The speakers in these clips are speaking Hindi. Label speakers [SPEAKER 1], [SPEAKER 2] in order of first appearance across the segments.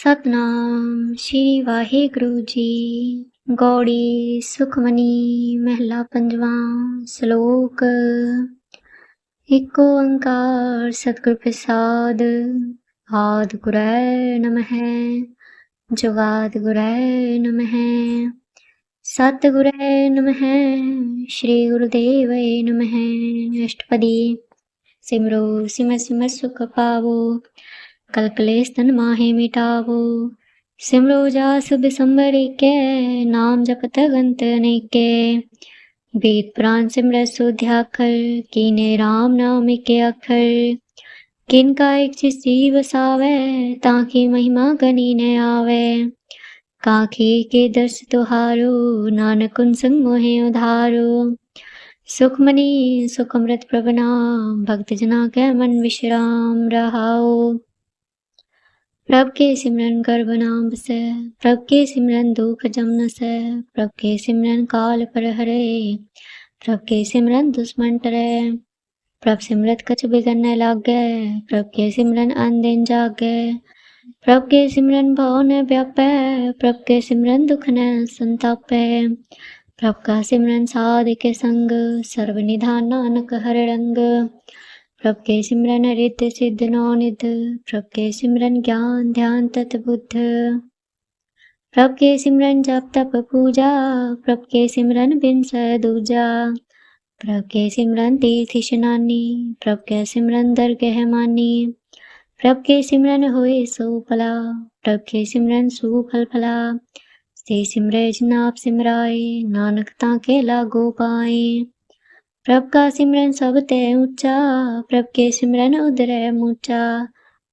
[SPEAKER 1] सतनाम श्री वाहिगुरु जी। गौड़ी सुखमनी महला पंजवा। श्लोक। एक ओंकार सतगुर प्रसाद। आदि गुरै नमः जुगादि गुरै नमः सतगुरै नमः श्री गुरुदेवै नमः। अष्टपदी। सिमरो सिमर सिमर सुख पावो कल क्लेश तन माहे मिटावो। सिमरो जास बिसंबर के नाम जपत गंत अनेके। वेद पुराण सिमरत सुध्याखर कीने राम नाम के अखर। किनका एक चिस्ती वसावे ताकि महिमा गनी न आवे। काखी के दर्श तुहारो नानक उन संग मोहे उधारो। सुखमनी सुखमृत प्रभ नाम भक्त जना के मन विश्राम रहाओ। प्रभ के सिमरन कर नाम बसै प्रभ के सिमरन दुख जम नसै। प्रभ के सिमरन काल पर हरे प्रभ के सिमरन दुश्मन टरै। प्रभ सिमरत कछ बिगन न लागै प्रभ के सिमरन अन दिन जागै। प्रभ के सिमरन भव न व्यापै प्रभ के सिमरन दुख न संतापै। प्रभ का सिमरन साध के संग सर्व निधान नानक हर रंग। प्रभ के सिमरन रिद्ध सिद्ध नौनिध प्रभ के सिमरन ज्ञान ध्यान तत बुद्ध। प्रभ के सिमरन जप तप पूजा प्रभ के सिमरन बिन सै दूजा। प्रभ के सिमरन तीर्थ स्नानी प्रभ के सिमरन दरगह मानी। प्रभ के सिमरन होए सो भला प्रभ के सिमरन सुफल फला। से सिमरै जिन आप सिमराए नानक ताके लागो पाए। प्रभ का सिमरन सब ते ऊंचा प्रभ के सिमरन उदरै मूचा।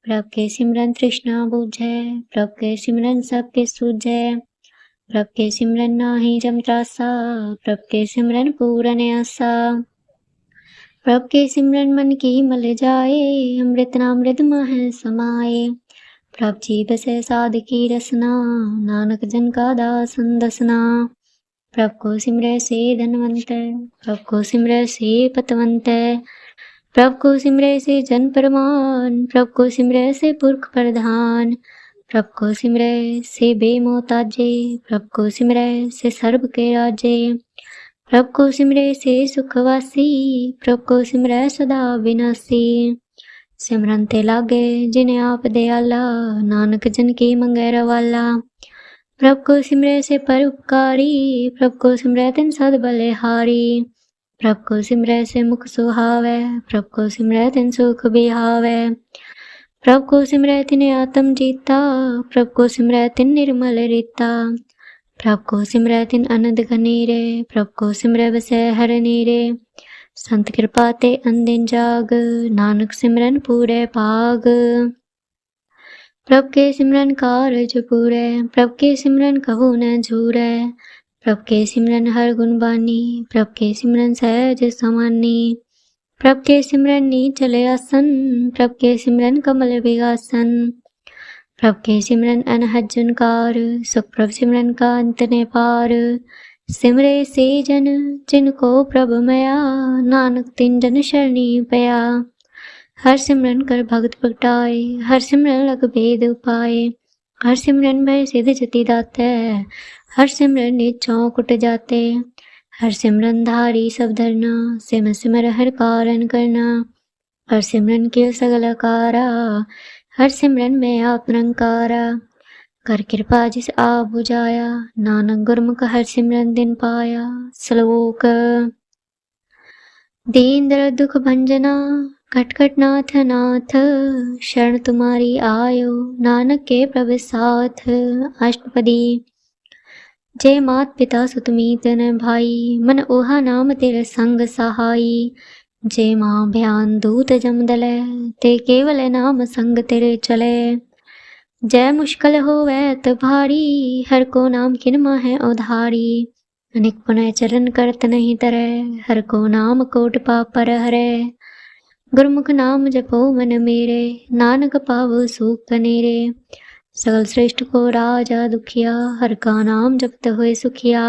[SPEAKER 1] प्रभ के सिमरन तृष्णा बुझै प्रभ के सिमरन सबके सूझै। प्रभ के सिमरन नाहि जम त्रासा प्रभ के सिमरन पूरन आसा। प्रभ के सिमरन मन की मल जाए अमृत नामृत मह समाए। प्रभ जी बसै साध की रसना नानक जन का दासन दसना। प्रभ को सिमरै से धनवंत प्रभ को सिमरै से पतवंत। प्रभ को सिमरै से जन परमान प्रभ को सिमरै से पुरख प्रधान। प्रभ को सिमरै से बेमोताजे प्रभ को सिमरै से सर्ब के राजे। प्रभ को सिमरै से सुखवासी प्रभ को सिमरै सदा विनाशी। सिमरन ते लागे जिन्हें आप दयाला नानक जन की मंगै रवाला। प्रभ को सिमरै से परोपकारी प्रभ को सिमरै तिन सद बलिहारी। प्रभ को सिमरै से मुख सुहावै प्रभ को सिमरै तिन सुख बिहावै। प्रभ को सिमरै तिन आत्म जीता प्रभ को सिमरै तिन निर्मल रीता। प्रभ को सिमरै तिन अनंद घनेरे प्रभ को सिमरै बसै हर नीरे। संत कृपा ते अंदिन जाग नानक सिमरन पूरे भाग। प्रभ के सिमरन कारज पूरै प्रभ के सिमरन कबू न झूरै। प्रभ के सिमरन हर गुण बानी प्रभ के सिमरन सहज समानी। प्रभ के सिमरन नीचल आसन प्रभ के सिमरन कमल बिगासन। प्रभ के सिमरन अनहद जुनकार सुख प्रभ सिमरन का अंत ने पार। सिमरे से जन जिनको प्रभ मया नानक तिन जन शरणी पया। हर सिमरन कर भगत प्रगटाए हर सिमरन लग भेद उपाय। हर सिमरन भय सिद्ध जति दाते हर सिमरन निचों कुट जाते। हर सिमरन धारी सब धरना सिम सिमर हर कारण करना। हर सिमरन के सगल कारा हर सिमरन में आप निरंकारा। कर कृपा जिस आप बुझाया नानक गुरमुख हर सिमरन दिन पाया। श्लोक। दीन दर्द दुख भंजना खटखट नाथ नाथ शरण तुम्हारी आयो नानक के प्रभु साथ। अष्टपदी। जय मात पिता सुत मीत न भाई मन ओहा नाम तेरे संग सहाई। जय माँ भयान दूत जम दलै ते केवल नाम संग तेरे चले। जय मुश्किल होवै त भारी हर को नाम किन माहे उधारी। अनेक पुनः चरण करत नहीं तरै हर को नाम कोट पाप पर हरै। गुरमुख नाम जपो मन मेरे नानक पावो सुख कनेरे। सगल श्रेष्ठ को राजा दुखिया हर का नाम जपत होए सुखिया।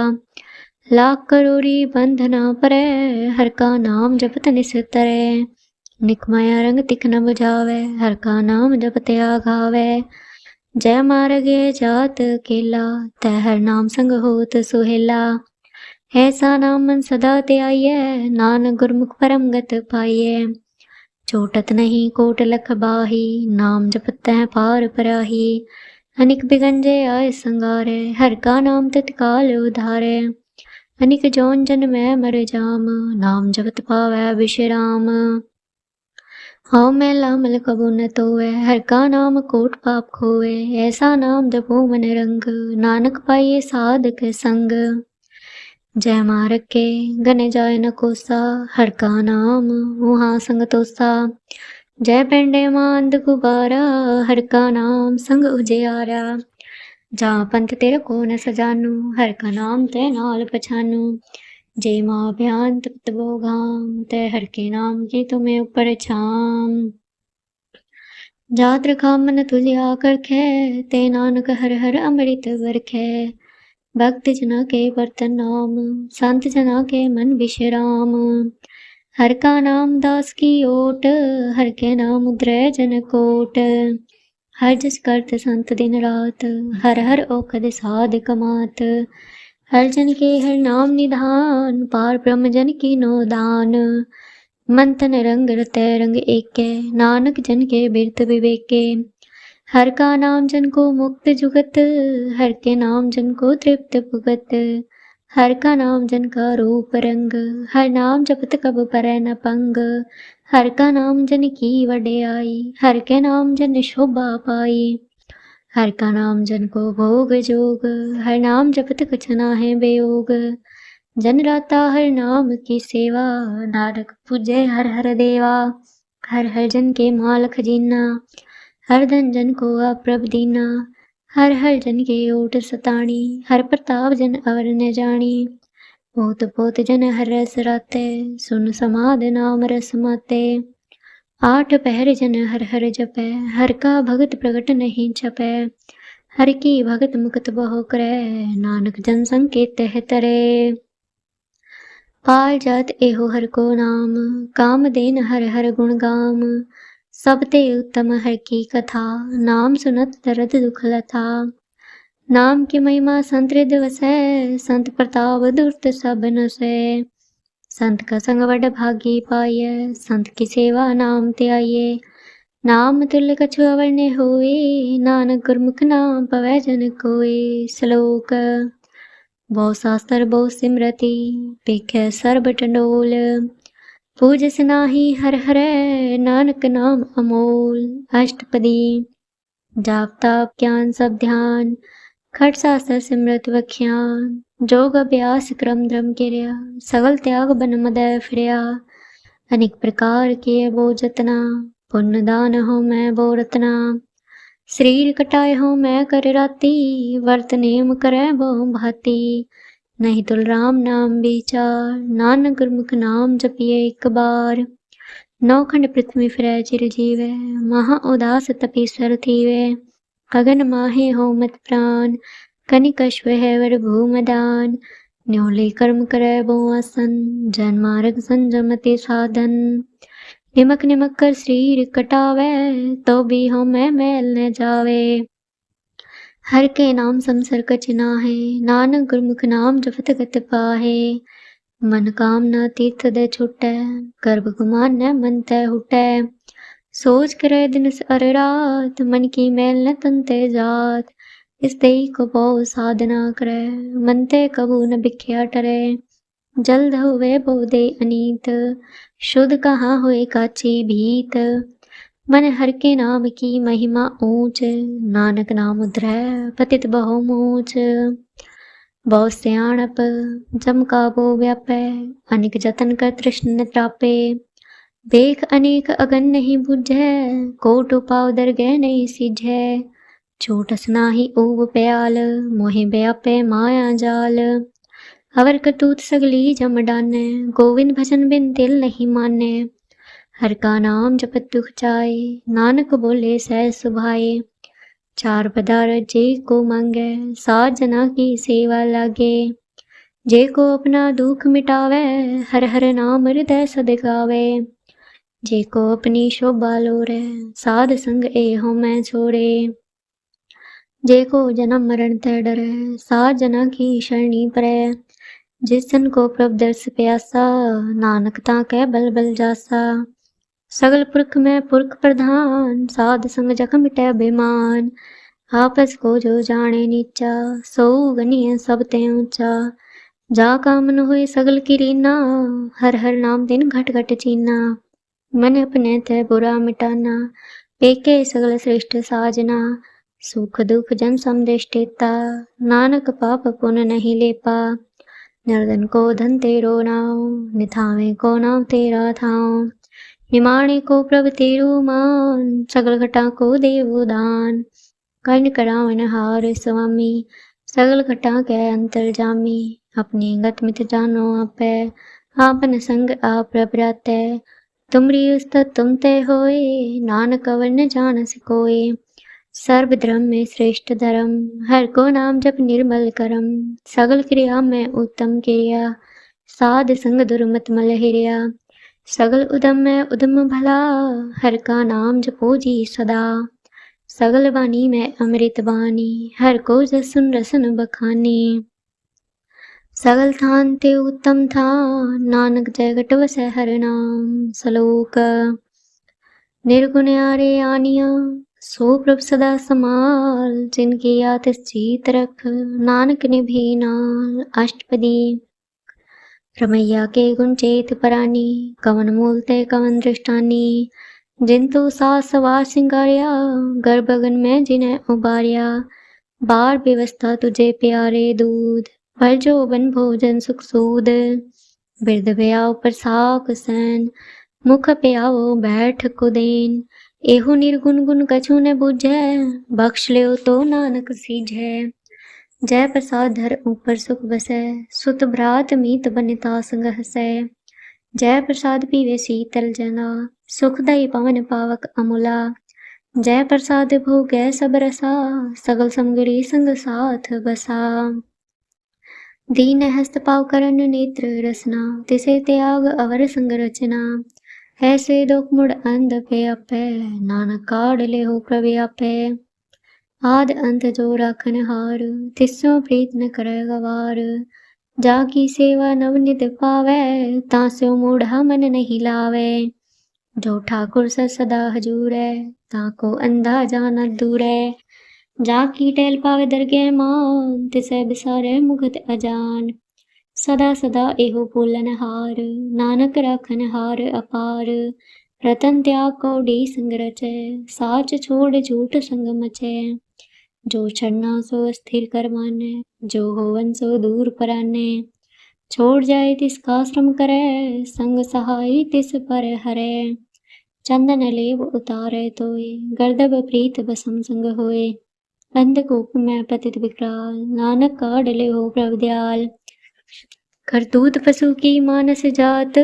[SPEAKER 1] लाख करोड़ी बंधना परै हर का नाम जपत निस्तरै। निक माया रंग तिख न बुझावै हर का नाम जपत आघावै। जय मार्गे जात अकेला, तै हर नाम संग होत सुहेला। ऐसा नाम मन सदा ते आइए, नानक गुरमुख परम गत पाइए। चोटत नहीं कोट लख बाही, नाम जपत है पार पराही। अनिक बिगंजे आय संगारे, हर का नाम तत्काल उधारे। अनिक जौन जन मैं मर जाम, नाम जपत पावै विश्राम। हाँ मैला मल कबू न तोवै, हर का नाम कोट पाप खोवे। ऐसा नाम जपो मन रंग, नानक पाइये साधक संग। जय मार्ग के गने जाय न कोसा, हर का नाम वहाँ संग तोसा। जय पेंडे मांद गुबारा, हर का नाम संग उजियारा। जहाँ पंथ तेरा को न सजानू, हर का नाम ते नाल पछानू। जय माँ बयान तप्त बोगाम, ते हर के नाम की तुम्हें ऊपर छाम। जात रखा मन तुझे आकर खे, ते नानक हर हर अमृत बरखे। भक्त जना के बर्तन नाम, संत जना के मन विश्राम। हर का नाम दास की ओट, हर के नाम उद्रय जन कोट। हर जस करत संत दिन रात, हर हर औखद साध कमात। हर जन के हर नाम निधान, पार ब्रह्म जन की नो दान। मन तन रंग रतै रंग एकै, नानक जन के बिरत विवेके। हर का नाम जन को मुक्त जुगत, हर के नाम जन को तृप्त भुगत। हर का नाम जन का रूप रंग, हर नाम जपत कब परै न पंग। हर का नाम जन की वड्याई, हर के नाम जन शोभा पाई। हर का नाम जन को भोग जोग, हर नाम जपत कछ नाहि बेयोग। जन राता हर नाम की सेवा, नानक पूजे हर हर देवा। हर हर जन के माल खजीना, हर धन जन को अप्रभ दीना। हर हर जन के ओट सताणी, हर प्रताप जन अवर न जानी। पोत पोत जन हर रस राते, सुन समाद नाम रस माते। आठ पहर जन हर हर जपै, हर का भगत प्रगट नहीं छपै। हर की भगत मुकत बहु करे, नानक जन संग के तह तरे। पाल जात एहो हर को नाम, काम देन हर हर गुण गाम। सब ते उत्तम हर की कथा, नाम सुनत दर्द दुख लथा। नाम की महिमा संत हृदय वसै, संत प्रताप दुर्त सब नसै। संत का संग वड भागी पाइय, संत की सेवा नाम ते आइये। नाम तुल्य कछु अवर ने होए, नानक गुरमुख नाम पवै जन कोय। श्लोक बहु शास्त्र बहु सिमरति, पेखै सर्ब टंडोल। पूजस नाही हर हरै, नानक नाम अमोल। अष्टपदी जाप ताप ज्ञान सब ध्यान, खट शास्त्र सिमरत वख्यान। जोग अभ्यास क्रम धर्म किरया, सगल त्याग बन मदै फिरया। अनेक प्रकार के बो जतना, पुण्य दान हो मैं बो रतना। शरीर कटाए हो मैं कर राती, वर्त नेम करै बो भाती। नहीं तुल राम नाम विचार, नानक गुरमुख नाम जपिए एक बार। नौखंड पृथ्वी फिरै चिर जीवै, महा उदास तपीसर थीवै। गगन माहे हो मत प्राण, कनिक अश्व है वर भूमदान। न्योले कर्म करै बो आसन, जन मार्ग संजमति साधन। निमक निमक कर शरीर कटावै, तो भी हो मैं मैल न जावे। हर के नाम समसर कछ नाहि, नानक गुरमुख नाम जपत गत पाहे। मन कामना तीर्थ दे छुटै, गर्भ गुमान न मन तै हुटै। सोच करे दिन अर रात, मन की मैल न तन ते जात। इस देही को बहु साधना करे, मन ते कबू न बिख्या टरै। जल्द हुए बहु दे अनीत, शुद्ध कहाँ हुए काची भीत। मन हर के नाम की महिमा ऊंच, नानक नाम उधरै पतित बहु मूच। बहु सयाणप जम का बो व्यापै, अनेक जतन कर तृष्ण न त्रापे। देख अनेक अगन नहीं बुझै, कोट उपाव दरगह नहीं सिझै। छोटस नाही ऊब प्याल, मोहि व्यापै माया जाल। अवर करतूत सगली जम डानै, गोविंद भजन बिन तिल नहीं मानै। हर का नाम जपत दुख जाए, नानक बोले सह सुभाए। चार पदार्थ जे को मांगे, सात जना की सेवा लागे। जे को अपना दुख मिटावे, हर हर नाम हृदय सद गावे। जे को अपनी शोभा लोरे, साध संग ए हो मैं छोड़े। जे को जन्म मरण तै डरै, सात जना की शरणी परै। जिस जन को प्रभ दर्श प्यासा, नानक ताकै बल बल जासा। सगल पुरख में पुरख प्रधान, साध संग जख मिटै बेमान। आपस को जो जाने नीचा, सो गनिय सब ते ऊंचा। जा कामन हुए सगल की रीना, हर हर नाम दिन घट घट चीना। मन अपने तै बुरा मिटाना, पेके सगल श्रेष्ठ साजना। सुख दुख जन समदृष्टिता, नानक पाप पुन नहीं लेपा। निर्धन को धन तेरो नाव, निथावे को नाव तेरा थाव। निमाणे को प्रभ तेरो मान, सगल घटा को देवो दान। कर्ण करावन हार स्वामी, सगल घटा कै अंतर जामी। अपनी गत मित जानो आपै, आपन संग आप प्रभरातै। तुमरी उस्तत तुम ते होए, नानक अवर न जानस कोय। सर्व धर्म में श्रेष्ठ धर्म, हर को नाम जप निर्मल करम। सगल क्रिया में उत्तम क्रिया, साध संग दुर्मत मल हिरिया। सगल उदम में उदम भला, हर का नाम जपो जी सदा। सगल वाणी में अमृत बानी, हर को जसन रसन बखानी। सगल थान ते उत्तम था, नानक जय घट वसै हर नाम। सलोक निर्गुण आरे आनिया, सो प्रभ सदा समाल। जिनकी आतिस जीत रख, नानक ने भी नाल। अष्टपदी रमैया के गुण चेत परानी, कवन मूल ते कवन दृष्टानी। जिंतु सास सवार सिंगारिया, गर्भगन में जिन्हें उबारिया। बार व्यवस्था तुझे प्यारे दूध, पर जो बन भोजन सुख सूद। बिरद ब्याव पर साक सैन, मुख प्याओ बैठ कुदेन। एहु निर्गुण गुण कछु न बुझै, बख्श लियो तो नानक सीझै। जय प्रसाद धर ऊपर सुख बसै, सुत भ्रात मीत बनिता संग हसै। जय प्रसाद पीवे शीतल जना, सुखदाई पवन पावक अमुला। जय प्रसाद भोगै सब रसा, सगल समगरी संग साथ बसा। दीन हस्त पाव करन नेत्र रसना, तिसे त्याग अवर संग रचना। ऐसे दुख मुड़ अंध पे अपै, नानक काढ़ ले हो प्रव्यापै। आद अंत जो राखन हार, तिस्सो प्रीत न करै गवार। जाकी सेवा नव नित पावै, तास्यो मूढ़ा मन नहीं लावै। जो ठाकुर सदा हजूरै, ताको अंधा जानत दूरै। जाकी टहल पावे दरगह मान, तिसै बिसारै मुगत अजान। सदा सदा एहो फूलन हार, नानक राखन हार अपार। रतन त्याग कौड़ी संग रचै, साच छोड़ झूठ संग मचै। जो छड़ना सो स्थिर कर मानै, जो होवन सो दूर परानै। छोड़ जाए तिसका श्रम करै, संग सहाय तिस पर हरै। चंदन लेव उतारे तोय, गर्दब प्रीत बसम संग होय। अंधकूप में पतित विकराल, नानक काढ़ ले हो प्रभ दयाल। करतूत पशु की मानस जात,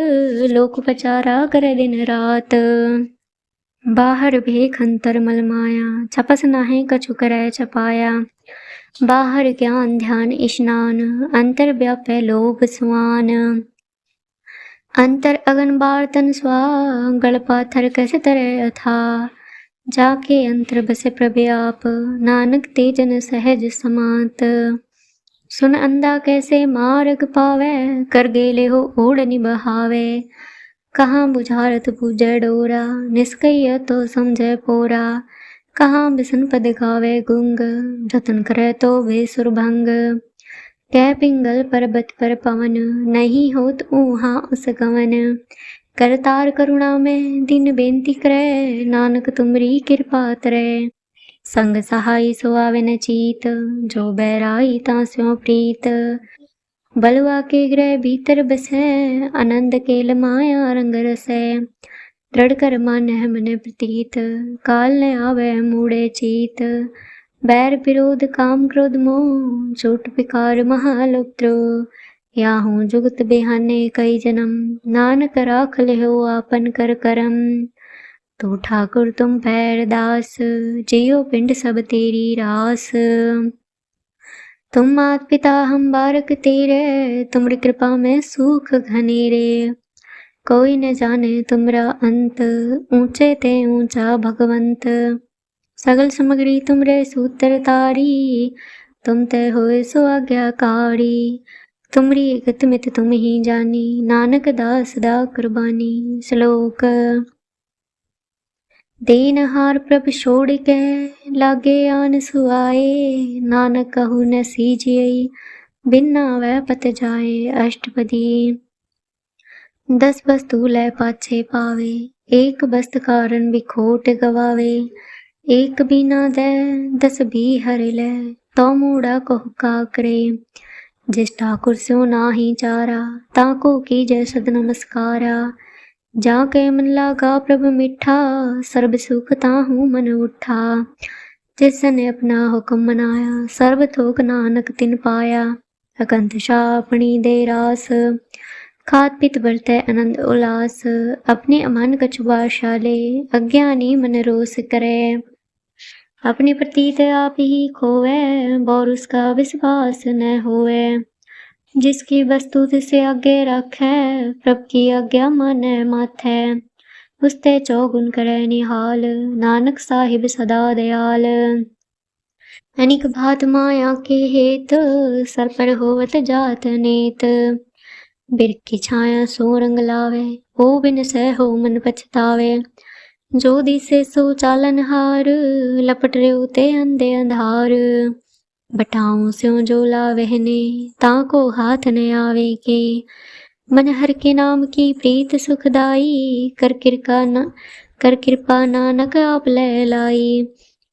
[SPEAKER 1] लोक पचारा करे दिन रात। बाहर भेख अंतर मल माया, छपस नाहे कछु करे छपाया। बाहर ज्ञान ध्यान स्नान, अंतर व्यापै लोभ स्वान। अंतर अगन बार तन स्वा, गल पाथर कैसे तरे अथा। जाके अंतर बसे प्रव्याप, नानक तेजन सहज समात। सुन अंधा कैसे मार्ग पावै, कर गेले हो ओढ़ निबहावे। कहाँ बुझारत पूजै डोरा, निष्कैय तो समझै पोरा। कहाँ बिसन पद गावे गुंग, जतन करे तो वे सुरभंग। कै पिंगल पर्वत पर पवन, नहीं होत ऊहा उस गवन। करतार करुणा में दिन बेनती करे, नानक तुमरी कृपा तरै। संग सहाय सो आवे न चीत, जो बैराई तास्यों प्रीत। बलवा के ग्रह भीतर बसै, आनंद केल माया रंग रसै। दृढ़ कर मानह मन प्रतीत, काल न आवे मूढ़े चीत। बैर विरोध काम क्रोध मोह, झूठ विकार महालुप्त्रो। याहू जुगत बेहाने कई जन्म, नानक राख लेहो आपन कर करम। तो ठाकुर तुम पैर दास, जियो पिंड सब तेरी रास। तुम मात पिता हम बारक तेरे, तुमरी कृपा में सुख घनेरे। कोई न जाने तुमरा अंत, ऊंचे ते ऊंचा भगवंत। सगल समग्री तुमरे सूत्र तारी, तुम तय होए सो आज्ञाकारी। तुमरी गत मित तुम ही जानी, नानक दास दा कुर्बानी। श्लोक। देनहार प्रभ छोड़ के, लागे आन सुआए, नानक कहु न सीजियई, बिन नावै पत जाए। अष्टपदी। 10 वस्तु लय पाछे पावे, एक वस्त कारण बिखोट गवावे। एक बिना दे 10 भी हर लै, तो मूढ़ा कहु का करे। जिस ठाकुर स्यो नाही चारा, ताको कीजै सद नमस्कारा। जाके मन लागा प्रभु मिठा, सर्ब सुख ताहू मन उठा। जिसने अपना हुक्म मनाया, सर्ब थोक नानक तिन पाया। अकंत शाह अपनी दे रास, खात पित बरतै आनंद उल्लास। अपने अमन कछु बाशाले, अज्ञानी मन रोस करे। अपनी प्रतीत आप ही खोवे, और उसका विश्वास न होवे। जिसकी वस्तु तिसे आगे राखै, प्रभ की आज्ञा मानै माथै। उसते चौगुन करे निहाल, नानक साहिब सदा दयाल। अनिक भात माया के हेत, सर पर होवत जात नेत। बिरख की छाया सो रंग लावे, हो बिन सह हो मन पछतावे। जो दिसे सो चालन हार, लपट रहो ते अंधे अंधार। बटाऊं स्यों जो लावहने, ताको हाथ न आवे के। मन हर के नाम की प्रीत सुखदाई, कर कृपा नानक आप ले लाई।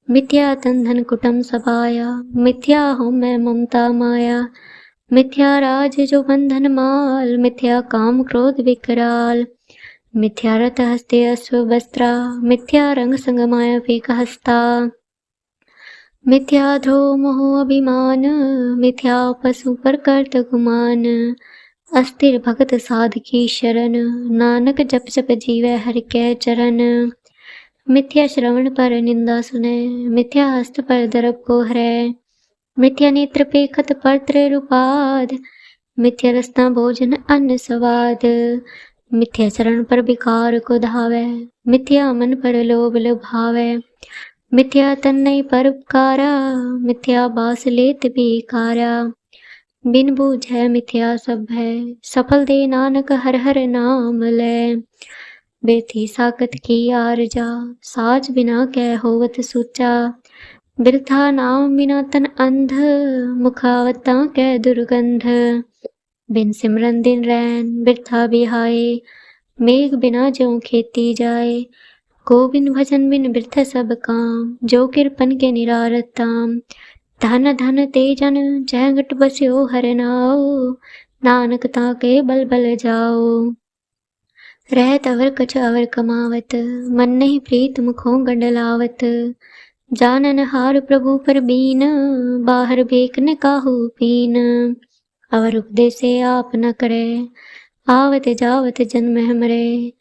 [SPEAKER 1] मिथ्या तन धन कुटुम सपाया, मिथ्या हो मैं ममता माया। मिथ्या राज जो बंधन माल, मिथ्या काम क्रोध विकराल। मिथ्या रथ हस्ते अश्व वस्त्रा, मिथ्या रंग संग माया फेक हस्ता। मिथ्या ध्रोह मोह अभिमान, मिथ्या पशु पर करत गुमान। अस्थिर भगत साध की शरण, नानक जप जप जीवै हरि के चरण। मिथ्या श्रवण पर निंदा सुने, मिथ्या हस्त पर दर्प को हरै। मिथ्या नेत्र पेखत पर त्रैरूपाध, मिथ्या रसना भोजन अन्न स्वाद। मिथ्या चरण पर विकार को धावै, मिथ्या मन पर लोभ लुभावै। मिथ्या तन्नई पर उपकारा, मिथ्या बास लेत बिकारा। बिन बूझै मिथ्या सब है, सफल दे नानक हर हर नाम लै। बेथी साकत की आरजा, साज बिना कै होवत सुचा। बिरथा नाम बिना तन अंध, मुखावता कै दुर्गंध। बिन सिमरन दिन रैन बिरथा बिहाए, मेघ बिना ज्यों खेती जाए। गोविंद भजन बिन बिरथ सब काम, जो कृपन के निरारत ताम। धन धन तेजन जय घट बस्यो हर नाओ, नानक ताके बल बल जाओ। रहत अवर कछ अवर कमावत, मन नहीं प्रीत मुखों गंडलावत। जानन हार प्रभु पर बीन, बाहर बेक न काहू पीन। अवर उपदेसे आप न करे, आवत जावत जन्म हमरे।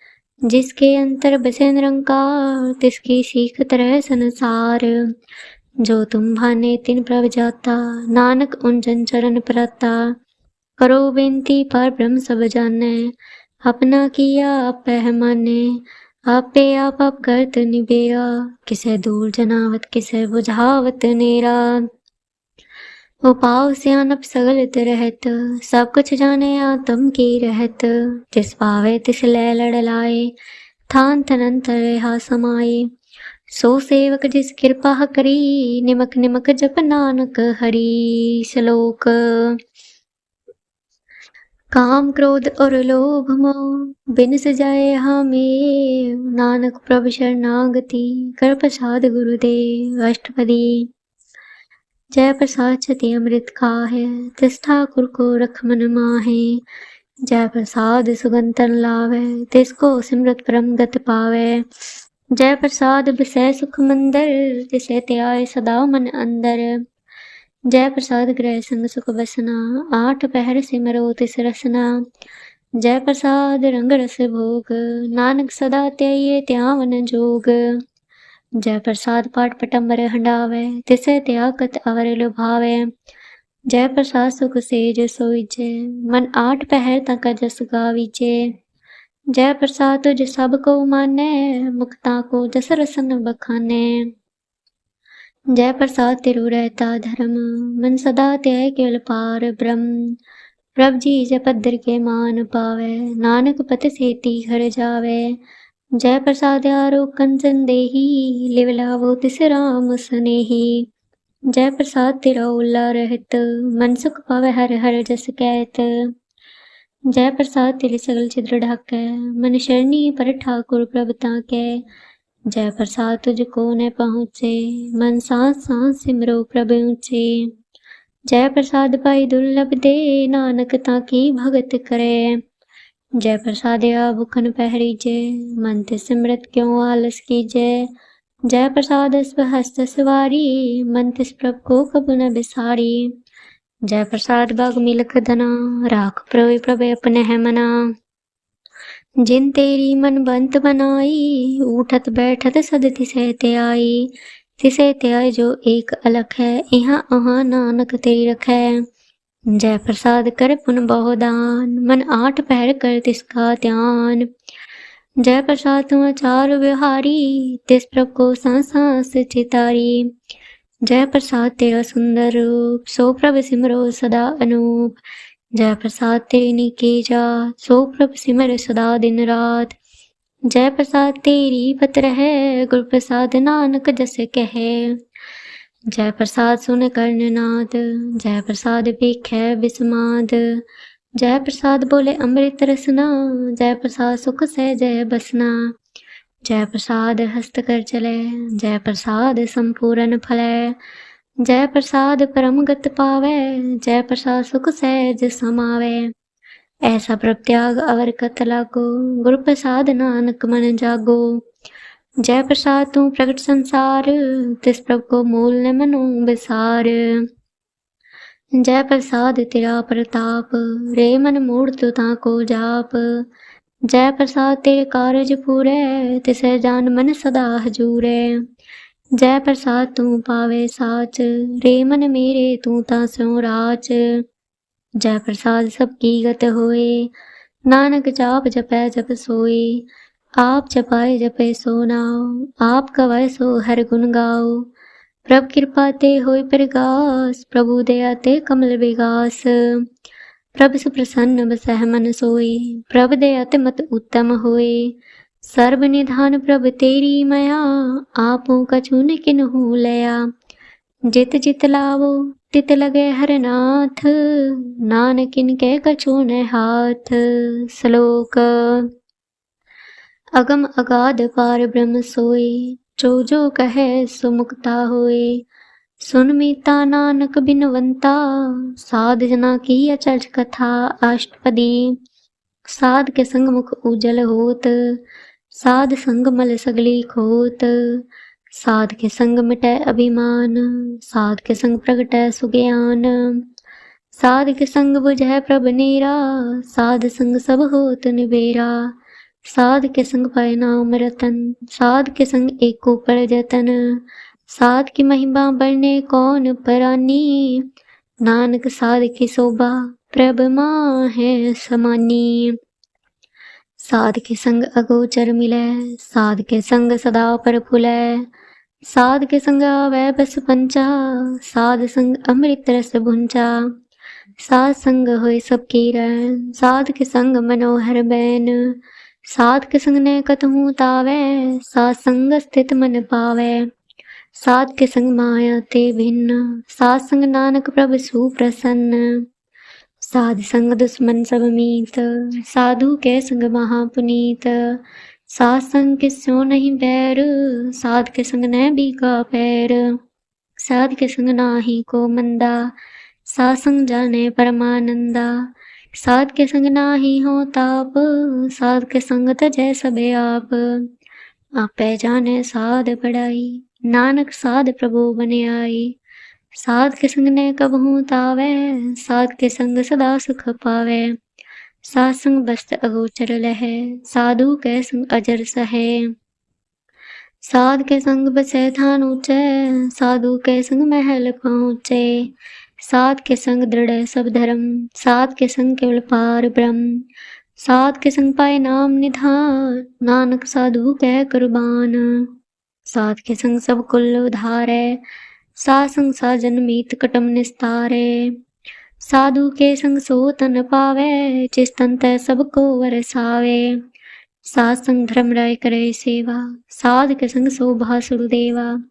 [SPEAKER 1] जिसके अंतर बसे निरंकार, तिसकी सीख तरह संसार। जो तुम भाने तिन प्रभ जाता, नानक उन जन चरण प्राता। करो बेनती पर ब्रह्म सब जाने, अपना किया आप माने। आपे आप करत निबेरा, किसे दूर जनावत किसे बुझावत नेरा। उपाव सियानप सगल रहत, सब कुछ जाने आत्म की रहत। तिस पावे तिस लै लड़ लाए, थान तनंतर रहा समाये। सो सेवक जिस कृपा करी, निमक निमक जप नानक हरि। श्लोक। काम क्रोध और लोभ मोह बिन सजाए हमें, नानक प्रभु शरणागति कर प्रसाद गुरुदेव। अष्टपदी। जय प्रसाद छति अमृत खाहे, तिस ठाकुर को रख मन माहे। जय प्रसाद सुगंतन लावे, तिसको सिमरत परम गत पावे। जय प्रसाद बिसै सुख मंदर, तिसे त्याय सदा मन अंदर। जय प्रसाद ग्रह संग सुख बसना, 8 पहर सिमरो तिस रसना। जय प्रसाद रंग रस भोग, नानक सदा त्याये त्यावन जोग। जय प्रसाद पाठ पटम्बर हंडावे, तिसे त्यागत अवर लुभावे। जय प्रसाद सुख सेज सोईजे, मन 8 पहर तक जस गावीजे। जय प्रसाद तुझ सब को माने, मुक्ता को जस रसन बखाने। जय प्रसाद तिरु रहता धर्म, मन सदा त्याग केवल पार ब्रह्म। प्रभ जी जपदर के मान पावे, नानक पत सेती घर जावे। जय प्रसाद आरो कंचन देही, लिव लावो तिस राम सनेही। जय प्रसाद तेरा ओला रहत, मन सुख पावे हर हर जस कहत। जय प्रसाद तेरे सगल छिद्र ढाकै, मन शरणी पर ठाकुर प्रभ ताकै। जय प्रसाद तुझको न पहुँचे, मन सांस सांस सिमरो प्रभ ऊँचे। जय प्रसाद पाई दुर्लभ दे, नानक ताकी भगत करे। जय प्रसाद आ भुखन पहरी जय, मन ते सिमरत क्यों आलस की जय। जय प्रसाद हस्त सवारी, मन तिस प्रभ को कब न बिसारी। जय प्रसाद बाग मिलख धना, राख प्रभु प्रभ अपने है मना। जिन तेरी मन बंत बनाई, उठत बैठत सदति सहते आई। तिसे त्याय जो एक अलख है, यहाँ अहाँ नानक तेरी रखै। जय प्रसाद कर पुन बहुदान, मन आठ पहर कर तिसका ध्यान। जय प्रसाद तुम चार विहारी, तिस प्रभ को सांस सांस चितारी। जय प्रसाद तेरा सुंदर रूप, सो प्रभ सिमरो सदा अनूप। जय प्रसाद तेरी निकी जात, सो प्रभ सिमर सदा दिन रात। जय प्रसाद तेरी पत्र है, गुरु प्रसाद नानक जस कहे। जय प्रसाद सुन कर्णनाद, जय प्रसाद पेखै बिस्माद। जय प्रसाद बोले अमृत रसना, जय प्रसाद सुख सहजय बसना। जय प्रसाद हस्त कर चले, जय प्रसाद संपूर्ण फलै। जय प्रसाद परम गत पावै, जय प्रसाद सुख सहज समावै। ऐसा प्रत्याग अवर कत लागो, गुरु प्रसाद नानक मन जागो। जय प्रसाद तू प्रगट संसार, तिस प्रभ को मूल न मनो बिसार। जय प्रसाद तेरा प्रताप, रे मन मूढ़ तु ताको जाप। जय प्रसाद तेरे कारज पूरै, तिसै जान मन सदा हजूरै। जय प्रसाद तू पावे साच, रे मन मेरे तू ता स्यों राच। जय प्रसाद सबकी गत होए, नानक जाप जपै जप सोए। आप जपाए जपे सो नाओ, आप गवाए सो हर गुण गाओ। प्रभ कृपा ते होय प्रगास, प्रभु दया ते कमल विगास। प्रभ सुप्रसन्न बसह मन सोई, प्रभ दया ते मत उत्तम होए। सर्व निधान प्रभ तेरी मया, आपो कछु न किन्हु लया। जित जित लावो तित लगे हर नाथ, नानक इनके कछु न हाथ। श्लोक। अगम अगाध पार ब्रह्म सोई, जो जो कहे सो मुक्ता होए। सुन मीता नानक बिनवंता, साध जना की अचरज कथा अष्टपदी। साध के संग मुख उजल होत, साध संग मल सगली खोत। साध के संग मिटै अभिमान, साध के संग प्रगटै सुज्ञान। साध के संग बुझै प्रभ नीरा, साध संग सब होत निबेरा। साध के संग पाए नाम रतन, साध के संग एको पर जतन। साध की महिमा बरने कौन परानी, नानक साध की शोभा प्रभ माहे समानी। साध के संग अगोचर मिलै, साध के संग सदा पर फुलै। साध के संग आवे बस पंचा, साध संग अमृत रस भुंचा। साध संग होय सब कीरन, साध के संग मनोहर बैन। साध के संग ने कतहु तावै, साध संग स्थित मन पावै। साध के संग माया ते भिन्न, साध संग नानक प्रभ सुप्रसन्न। साध संग दुश्मन सब मीत, साधु के संग महापुनीत। साध संग किस्यो नहीं बैर, साध के संग न बीका पैर। साध के संग नाही को मंदा, साध संग जाने परमानंदा। साध के संग नाही हो ताप, साध के संग तजै सबे आप। आपै जाने साध पढ़ाई, नानक साध प्रभु बने आई। साध के संग ने कबहू तावै, साध के संग सदा सुख पावै। साध संग बस्त अगोचर लहै, साधु कै संग अजर सहै। साध के संग बसै थान ऊँचै, साधु के संग महल पहुँचे। साध के संग दृढ़ सब धर्म, साध के संग केवल पार ब्रह्म। साध के संग पाए नाम निधान, नानक साधु कह कुर्बान। साध के संग सब कुल उधारै, सा संग साजन मीत कटम निस्तारे। साधु के संग सो तन पावे, जिस तन तै सबको वरसावे। साध संग धर्म राय करे सेवा, साध के संग शोभा सुरदेवा।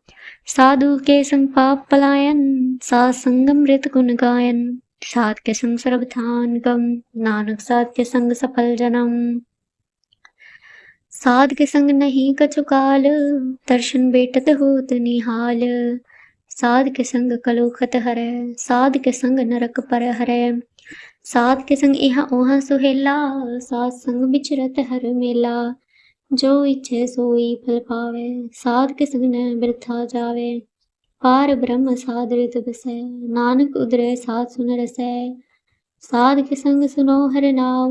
[SPEAKER 1] साधु के संग पाप पलायन, साध संग अमृत गुण गायन। साध के संग सर्वथान गम, नानक साध के संग सफल जन्म। साध के संग नहीं कछु काल, दर्शन बेटत होत निहाल। साध के संग कलुखत हरै, साध के संग नरक पर हरै। साध के संग इहाँ ओहाँ सुहेला, साध संग बिचरत हर मेला। जो इच्छे सोई फल पावे, साध के संग न वृथा जावे। पार ब्रह्म साध ऋत बसै, नानक उदरै साध सुन रसै। साध के संग सुनो हर नाव,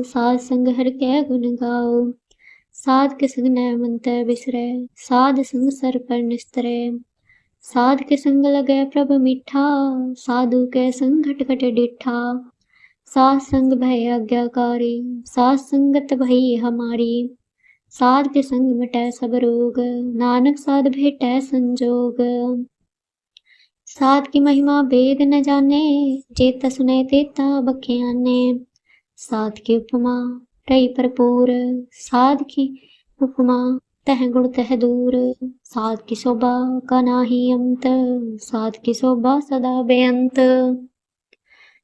[SPEAKER 1] साध संग हर कै गुण गाओ। साध के संग न मंतै बिसरै, साध संग सर पर निस्तरै। साध के संग लगै प्रभ मीठा, साधु के संग घट घट डिठा। साध संग भय आज्ञाकारी, साध संगत भई हमारी। साध के संग मिटै सब रोग, नानक साध भेटै संजोग। साध की महिमा वेद न जाने, जेता सुने तेता बख्याने। साध की उपमा रही भरपूर, साध की उपमा तह गुण तह दूर। साध की शोभा का नाही अंत, साध की शोभा सदा बेअंत।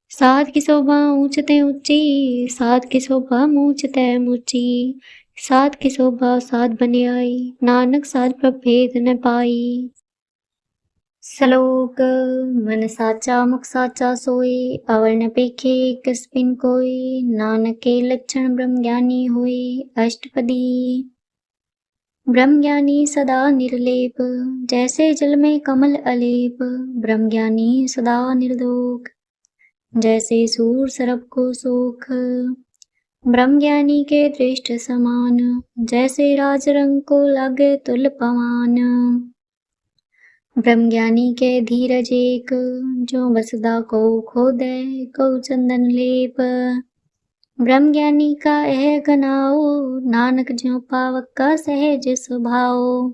[SPEAKER 1] साध की शोभा ऊंच ते ऊंची, साध की शोभा मूंच ते मूंची। साध की शोभा साध बन आई, नानक साध प्रभेद न पाई। श्लोक मन साचा मुख साचा सोई, अवर न पेखे किसबिन कोई। नानक के लक्षण ब्रह्म ज्ञानी होई, अष्टपदी। ब्रह्म ज्ञानी सदा निर्लेप, जैसे जल में कमल अलेप। ब्रह्म ज्ञानी सदा निर्दोष, जैसे सूर सरप को सोख। ब्रह्म ज्ञानी के दृष्ट समान, जैसे राज रंग को लागे तुल पवान। ब्रह्म ज्ञानी के धीरज एक, जो बसदा को खोदे को चंदन लेप। ब्रह्म ज्ञानी का यह गनाओ, नानक ज्यों पावक का सहज स्वभाव।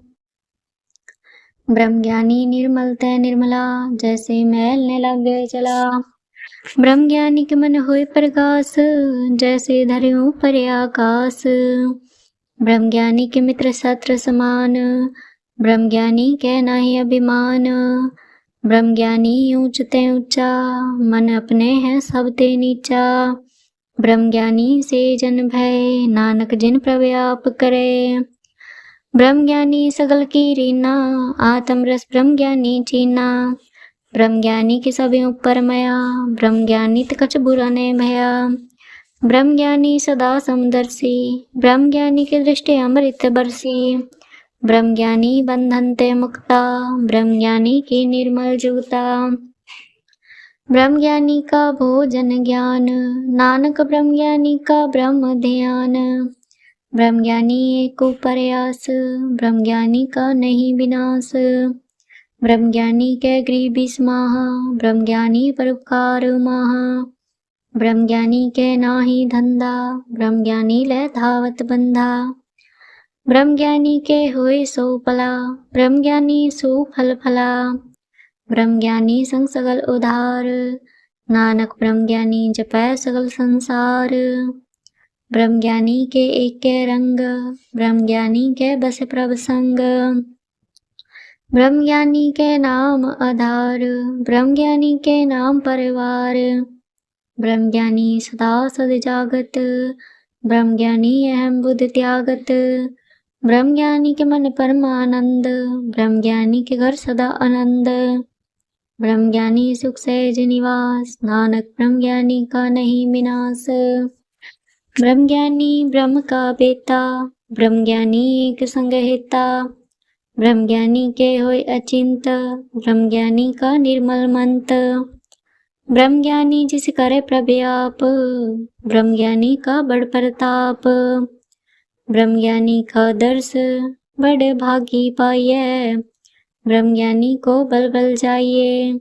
[SPEAKER 1] ब्रह्म ज्ञानी निर्मल तै निर्मला, जैसे मैल न लागे चला। ब्रह्म ज्ञानी के मन होए प्रकाश, जैसे धर्यों पर आकाश। ब्रह्म ज्ञानी के मित्र शत्रु समान, ब्रह्म ज्ञानी के नाही अभिमान। ब्रह्म ज्ञानी ऊंच ते ऊंचा, मन अपने है सब ते नीचा। ब्रह्म ज्ञानी से जन भय, नानक जिन प्रव्याप करे। ब्रह्म ज्ञानी सगल की रीना, आत्म रस ब्रह्म ज्ञानी चीना। ब्रह्म ज्ञानी के सभी ऊपर मया, ब्रह्म ज्ञानी कछ बुरा ने भया। ब्रह्म ज्ञानी सदा समदर्शी, ब्रह्म ज्ञानी के दृष्टि अमृत बरसी। ब्रह्म ज्ञानी बंधन ते मुक्ता, ब्रह्म ज्ञानी की निर्मल जुगता। ब्रह्म ज्ञानी का भोजन ज्ञान, नानक ब्रह्म ज्ञानी का ब्रह्म ध्यान। ब्रह्म ज्ञानी एक प्रयास, ब्रह्म ज्ञानी का नहीं विनाश। ब्रह्म ज्ञानी के गृह बिस्माह, ब्रह्म ज्ञानी परोपकार माह। ब्रह्म ज्ञानी के नाही धंधा, ब्रह्म ज्ञानी ले धावत बंधा। ब्रह्म ज्ञानी के होए सो पला, ब्रह्म ज्ञानी सो फल फला। ब्रह्म ज्ञानी संग सगल उधार, नानक ब्रह्म ज्ञानी जपै सगल संसार। ब्रह्म ज्ञानी के एक रंग, ब्रह्म ज्ञानी के बस प्रभ संग। ब्रह्म ज्ञानी के नाम आधार, ब्रह्म ज्ञानी के नाम परिवार। ब्रह्म ज्ञानी सदा सद जागत, ब्रह्म ज्ञानी अहम बुद्ध त्यागत। ब्रह्म ज्ञानी के मन परमानंद, ब्रह्म ज्ञानी के घर सदा आनंद। ब्रह्म ज्ञानी सुख सहज निवास, नानक ब्रह्म ज्ञानी का नहीं विनाश। ब्रह्म ज्ञानी ब्रह्म का बेटा, ब्रह्म ज्ञानी एक संग हेता। ब्रह्म ज्ञानी के होय अचिंत, ब्रह्म ज्ञानी का निर्मल मंत। ब्रह्म ज्ञानी जिस करे प्रव्याप, ब्रह्म ज्ञानी का बड़ प्रताप। ब्रह्म ज्ञानी का दर्श बड़े भागी पाइये, ब्रह्म ज्ञानी को बल बल जाइए।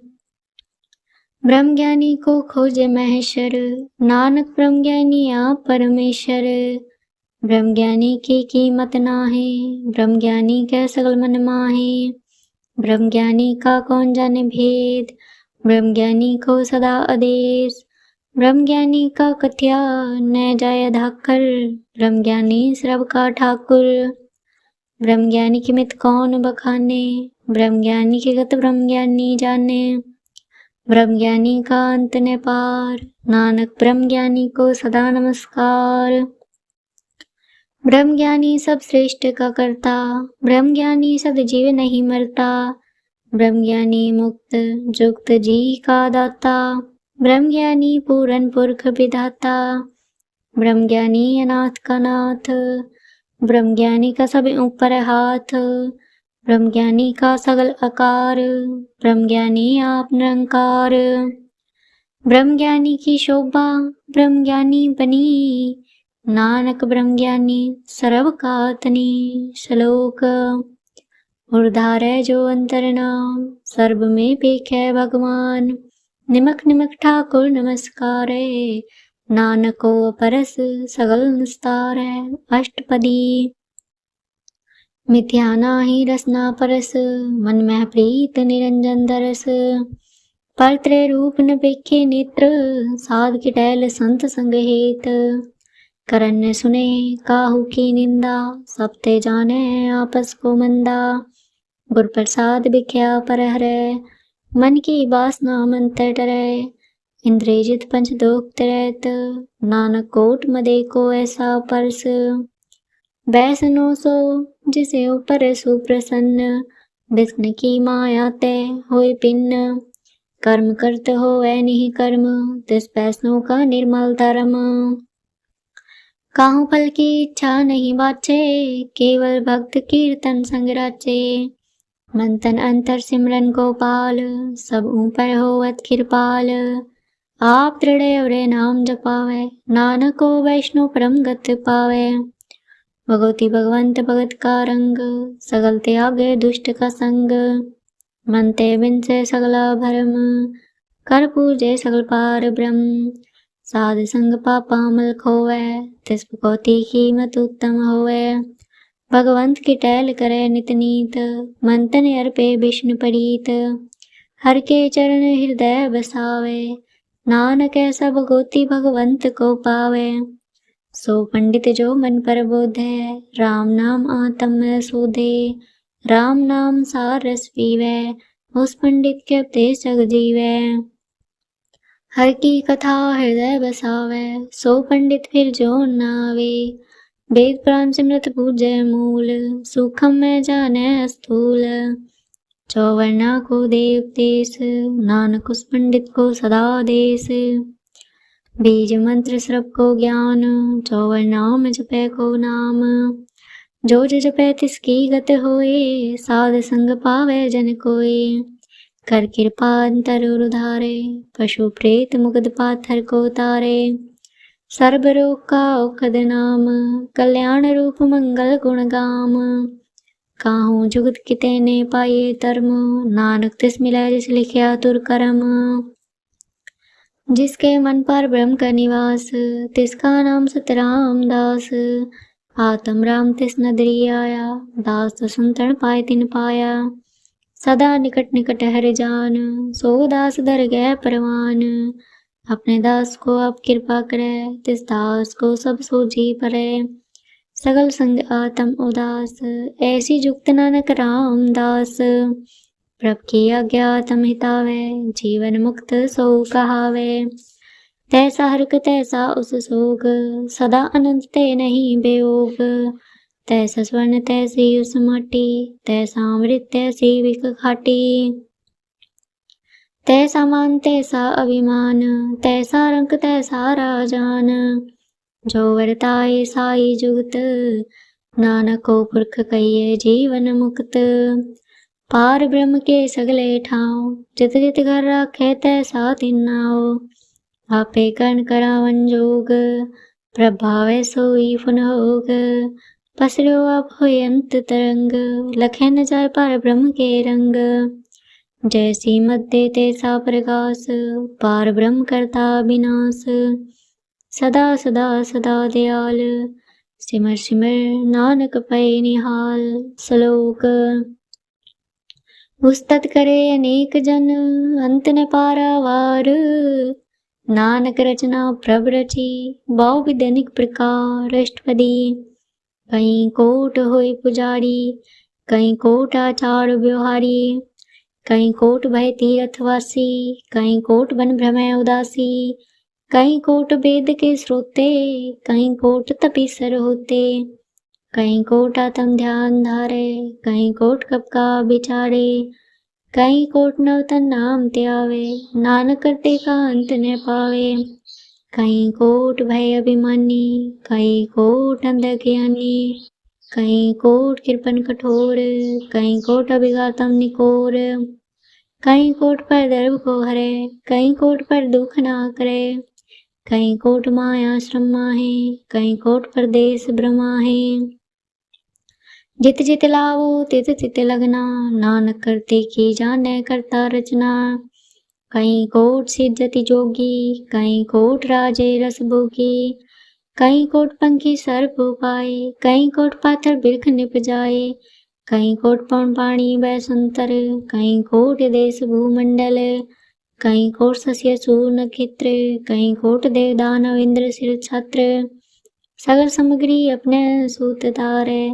[SPEAKER 1] ब्रह्म ज्ञानी को खोजे महेश्वर, नानक ब्रह्म ज्ञानी आप परमेश्वर। ब्रह्म ज्ञानी की कीमत नाहे, ब्रह्म ज्ञानी के सगल मन माहे। ब्रह्म ज्ञानी का कौन जाने भेद, ब्रह्म ज्ञानी को सदा आदेश। ब्रह्म ज्ञानी का कथ्या न जाय धाकर, ब्रह्म ज्ञानी सर्व का ठाकुर। ब्रह्म ज्ञानी की मित कौन बखाने, ब्रह्म ज्ञानी की गत ब्रह्म ज्ञानी जाने। ब्रह्म ज्ञानी का अंत न पार, नानक ब्रह्म ज्ञानी को सदा नमस्कार। ब्रह्म ज्ञानी सब श्रेष्ठ का करता, ब्रह्म ज्ञानी सदजीव नहीं मरता। ब्रह्म ज्ञानी मुक्त जुक्त जी का दाता, ब्रह्म ज्ञानी पूरन पुरख विधाता। ब्रह्म ज्ञानी अनाथ का नाथ, ब्रह्म ज्ञानी का सब ऊपर हाथ। ब्रह्म ज्ञानी का सगल आकार, ब्रह्म ज्ञानी आप निरंकार। ब्रह्म ज्ञानी की शोभा ब्रह्म ज्ञानी बनी, नानक ब्रह्म ज्ञानी सर्व का तनी। श्लोक उर्धारे जो अंतर नाम, सर्व में पेखे भगवान। निमक निमक ठाकुर नमस्कारे, नानको परस सगल निस्तारै। अष्टपदी मिथ्या नाही रसना परस, मन में प्रीत निरंजन दरस। परत्रे रूप न पेखे नेत्र, साध की टहल संत संग हेत। करन सुने काहू की निंदा, सब ते जाने आपस को मंदा। गुर प्रसाद बिख्या पर हरै, मन की वासना मन ते डरै। इंद्रिय जित पंच दोख तिरैत, नानक कोट मदे को ऐसा परस। बैसनो सो जिसे ऊपर सुप्रसन्न, विष्णु की माया ते होय पिन्न। कर्म करत हो नहीं कर्म, तिस बैष्णव का निर्मल धर्म। काहू फल की इच्छा नहीं बाचे, केवल भक्त कीर्तन संग राचे। मन तन अंतर सिमरन गोपाल, सब ऊपर होवत कृपाल। आप दृढ़ अवरे नाम जपावे, नानक को वैष्णव परम गत पावे। भगवती भगवंत भगत का रंग, सगल त्यागे दुष्ट का संग। मन ते विनसे सगला भरम, कर पूजे सगल पार ब्रह्म। साध संग पापा मल खोवे, तिस भगवती कीमत उत्तम होवे। भगवंत की टहल करे नित नीत, मन तन अर्पे विष्णु प्रीत। हर के चरण हृदय बसावे, नानक ऐसा भगवती भगवंत को पावे। सो पंडित जो मन पर बोधे, राम नाम आत्म में सोधे। राम नाम सार रस पीवे, उस पंडित के उपदेश जग जीवे। हर की कथा हृदय बसावे, सो पंडित फिर जो न आवे। वेद पुराण सिमरत पूजै मूल, सूक्ष्म में जाने स्थूल। चौवर्णा को देव देश, नानक उस पंडित को सदा देश। बीज मंत्र सर्प को ज्ञान, चौवर्णा में जपे को नाम। जो जपे तिसकी गत होए, साध संग पावे जन कोय। कर कृपा अंतर उधारे, पशु प्रेत मुगध पाथर को तारे। सर्व रोग का औखद नाम, कल्याण रूप मंगल गुण गाम। काहू जुगत किते ने पाए धर्म, नानक तिस मिलै जिस लिखिया तुर करम। जिसके मन पर ब्रह्म का निवास, तिसका नाम सतराम दास। आत्म राम तिस नदरी आया, दास तो संतन पाए तिन पाया। सदा निकट निकट हर जान, सो दास दर गए परवान। अपने दास को आप कृपा करे, तिस दास को सब सोझी परे। सगल संग आत्म उदास, ऐसी जुक्त नानक राम दास। प्रभ की आज्ञा तम हितावे, जीवन मुक्त सो कहावे। तैसा हरक तैसा उस सोग, सदा अनंत ते नहीं बेयोग। तैसा स्वर्ण तैसी उस माटी, तैसा अमृत तैसी विक खाटी। तैसा मान तैसा अभिमान, तैसा रंक तैसा राजान। जो वर्ताए साई जुगत, नानक को पुरख कहिए जीवन मुक्त। पार ब्रह्म के सगले ठाव, जित जित घर राखे तैसा तिन नाव। आपे कर्ण करावन जोग, प्रभावे सोई फुन होग। पसरो आप होय अंत तरंग, लखे न जाय पार ब्रह्म के रंग। जैसी मध्य तैसा प्रकाश, पार ब्रह्म करता विनाश। सदा सदा सदा दयाल, सिमर सिमर नानक पै निहाल। श्लोक उस्तत करे अनेक जन अंत न पारावार। नानक रचना प्रभ रची बहु विध अनेक प्रकार। अष्टपदी। कहीं कोट होय पुजारी, कहीं कोट आचार व्यवहारी, कहीं कोट भय तीर्थवासी, कहीं कोट बन भ्रमय उदासी, कहीं कोट वेद के श्रोते, कहीं कोट तपीसर होते, कहीं कोट आत्म ध्यान धारे, कहीं कोट कब का बिचारे, कहीं कोट नवतन नाम त्यावे, नानक करते का अंत न पावे। कहीं कोट भय अभिमानी, कहीं कोट अंध ज्ञानी, कहीं कोट कृपन कठोर, कहीं कोट अभिघातम निकोर, कहीं कोट पर दर्भ को हरे, कहीं कोट पर दुख ना करे, कहीं कोट माया श्रम माहे, कहीं कोट परदेश ब्रह्माहे। जित जित लावो तित तित लगना, नानक करते की जाने करता रचना। कहीं कोट सिद्धति जोगी, कहीं कोट राजे रस भोगी, कहीं कोट पंखी सर्प उपाय, कहीं कोट पाथर बिरख निप जाए, कहीं कोट पौन पाणी बैसंतर, कहीं कोट देश भूमंडल, कहीं कोट शस्य सूर नक्षत्र, कहीं कोट देव दानव इंद्र सिर छत्र, सगल सामग्री अपने सूत धारे,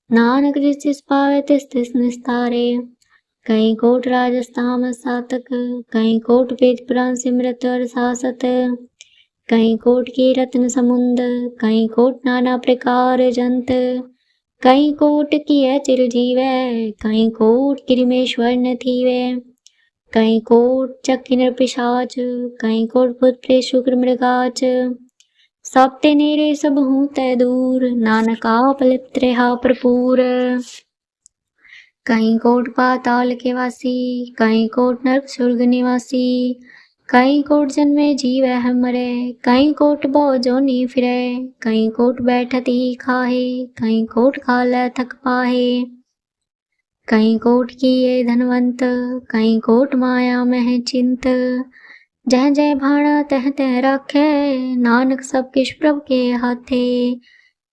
[SPEAKER 1] नानक जिस जिस पावे तिस तिस निस्तारे। कहीं कोट राजस्थान सातक, कहीं कोट वेद पुराण सिमरत और सासत, कहीं कोट की रत्न समुंद, कहीं कोट नाना प्रकार जंत, कहीं कोट की है चिरजीवै, कहीं कोट किरमेश्वर न थीवे, कहीं कोट चक्की नर पिशाच, कहीं कोट भूत प्रेत शुक्र मृगाच, सब ते नेरे सब हूँ तय दूर, नानक आप लिप्त रहा भरपूर। कहीं कोट पाताल के वासी, कहीं कोट नरक स्वर्ग निवासी, कहीं कोट जन्मे जीवै हम मरे, कहीं कोट बहु जोनि फिरे, कहीं कोट बैठत ही खाहे, कहीं कोट खालै थक पाहे, कहीं कोट किए धनवंत, कहीं कोट माया मह चिंत, जह जय भाणा तह तह राखे, नानक सब किश प्रभु के हाथे।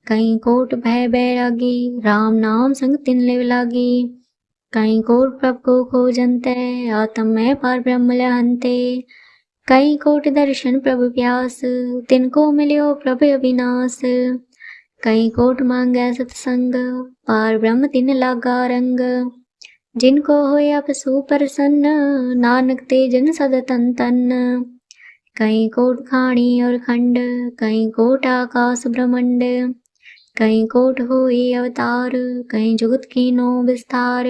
[SPEAKER 1] कहीं कोट भय बैरागी, राम नाम संग तिन लिव लागी, कहीं कोट प्रभु को खोजन्ते, आत्म में पार ब्रह्म लहन्ते, कहीं कोट दर्शन प्रभु प्यास, तिनको मिल्यो प्रभु अविनाश, कहीं कोट मांगै सत्संग, पार ब्रह्म तिन लागा रंग, जिनको होया पशु प्रसन्न, नानक ते जन सद तन तन। कहीं कोट खाणी और खंड, कहीं कोट आकाश ब्रह्मंड, कहीं कोट होई अवतार, कहीं जुगत कीनो विस्तार,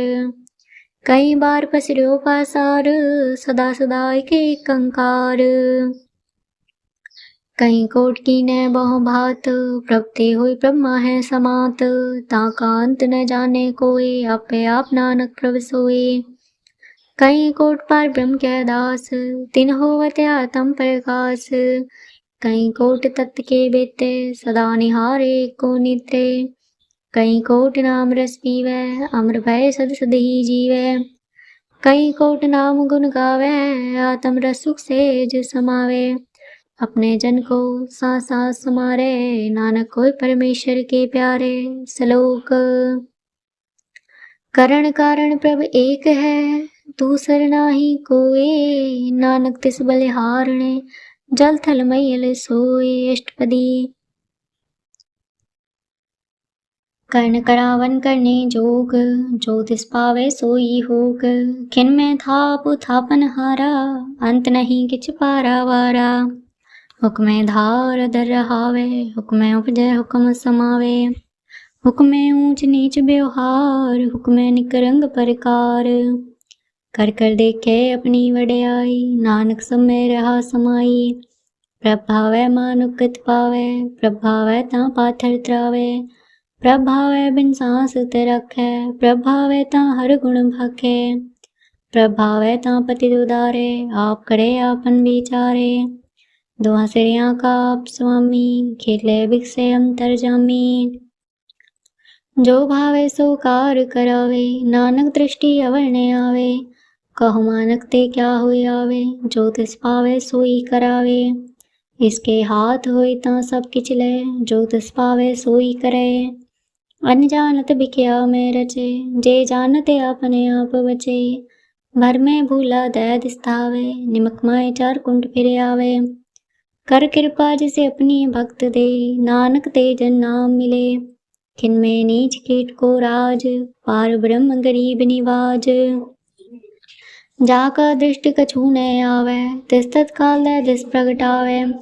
[SPEAKER 1] कहीं बार पसर्यो पासार, सदा सदा के कंकार, कहीं कोट की न बहु भात, प्रभते हुई ब्रह्मा है समात, ताका अंत न जाने कोई, आपे आप नानक प्रभ सोए। कहीं कोट पार ब्रह्म के दास, तिन होवत आत्म प्रकाश, कहीं कोट तत्व के बेते, सदा निहारे को नित्रे, कहीं कोट नाम रस पीवै, अमर भय सद सद ही जीवै, कहीं कोट नाम गुण गावे, आत्म रस सुख सेज समावे, अपने जन को सांस सांस समारे, नानक कोई परमेश्वर के प्यारे। श्लोक। करण कारण प्रभ एक है, दूसर नाही कोई, नानक तिस बलिहारणे, जल थल मैल सोए। अष्टपदी। कर्ण करावन करने जोग, जो तिस पावे सोई होग, खिन में थाप थापन हारा, अंत नहीं किछ पारावारा, हुक्मे धार दर रहावे, हुक्मे उपजय हुक्म समावे, हुक्मे ऊंच नीच व्यवहार, हुक्मे निकरंग प्रकार, कर कर देखे अपनी वड्याई, नानक सब में रहा समाई, प्रभावै मानुक गति पावे, प्रभावै तां पाथर त्रावे, प्रभावै बिन सांस ते रखै, प्रभावै तां हर गुण भाखे, प्रभावै तां पति उदारे, आप करे आपन विचारे, दोहा सिरिया का आप स्वामी, खेले बिकसे अंतर जामी, जो भावे सो कार करावे, नानक दृष्टि अवर न आवे, कहो मानक ते क्या हुई आवे, जो तिस पावे सोई करावे, इसके हाथ होई तां सब किछ ले, जो तिस पावे सोई करे, अनजानत बिख्या में रचे, जे जानते अपने आप बचे। भर में भूला दैद स्थावे, निमक माए चार कुंट फिर आवे। कर कृपा जिसे अपनी भक्त दे, नानक ते जन नाम मिले। खिनमें नीच कीट को राज, पार ब्रह्म गरीब निवाज। जाका दृष्टि कछु न आवे, तिस तत्काल दिस प्रगटावे।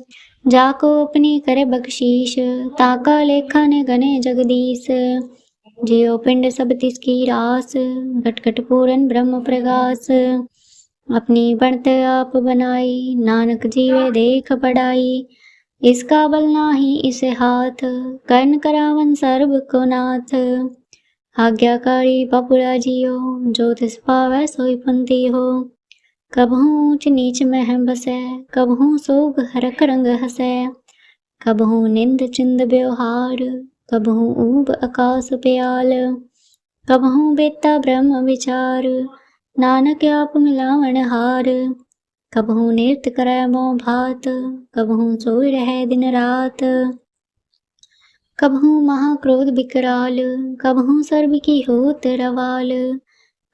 [SPEAKER 1] जाको अपनी करे बख्शीश, ताका लेखा ने गने जगदीश। जियो पिंड सब तिसकी रास, घट घट पूरन ब्रह्म प्रगास। अपनी बढ़त आप बनाई, नानक जीवे देख पड़ाई। इसका बल नाही इसे हाथ, कर्ण करावन सर्व को नाथ। आज्ञाकारी पपुरा जियो, जो तिस पावै सोई पंथी हो। कबहू ऊंच नीच में बसै, कबहू सोग हरक रंग हसै। कबहू निंद चिंद व्यवहार, कबहू ऊब आकाश प्याल। कबहू बेता ब्रह्म विचार, नानक आप मिलावन हार। कबहू नृत्य करै मोह भात, कबहू सोई रहे दिन रात। कबहू महाक्रोध विकराल, कबहू सर्व की होत रवाल।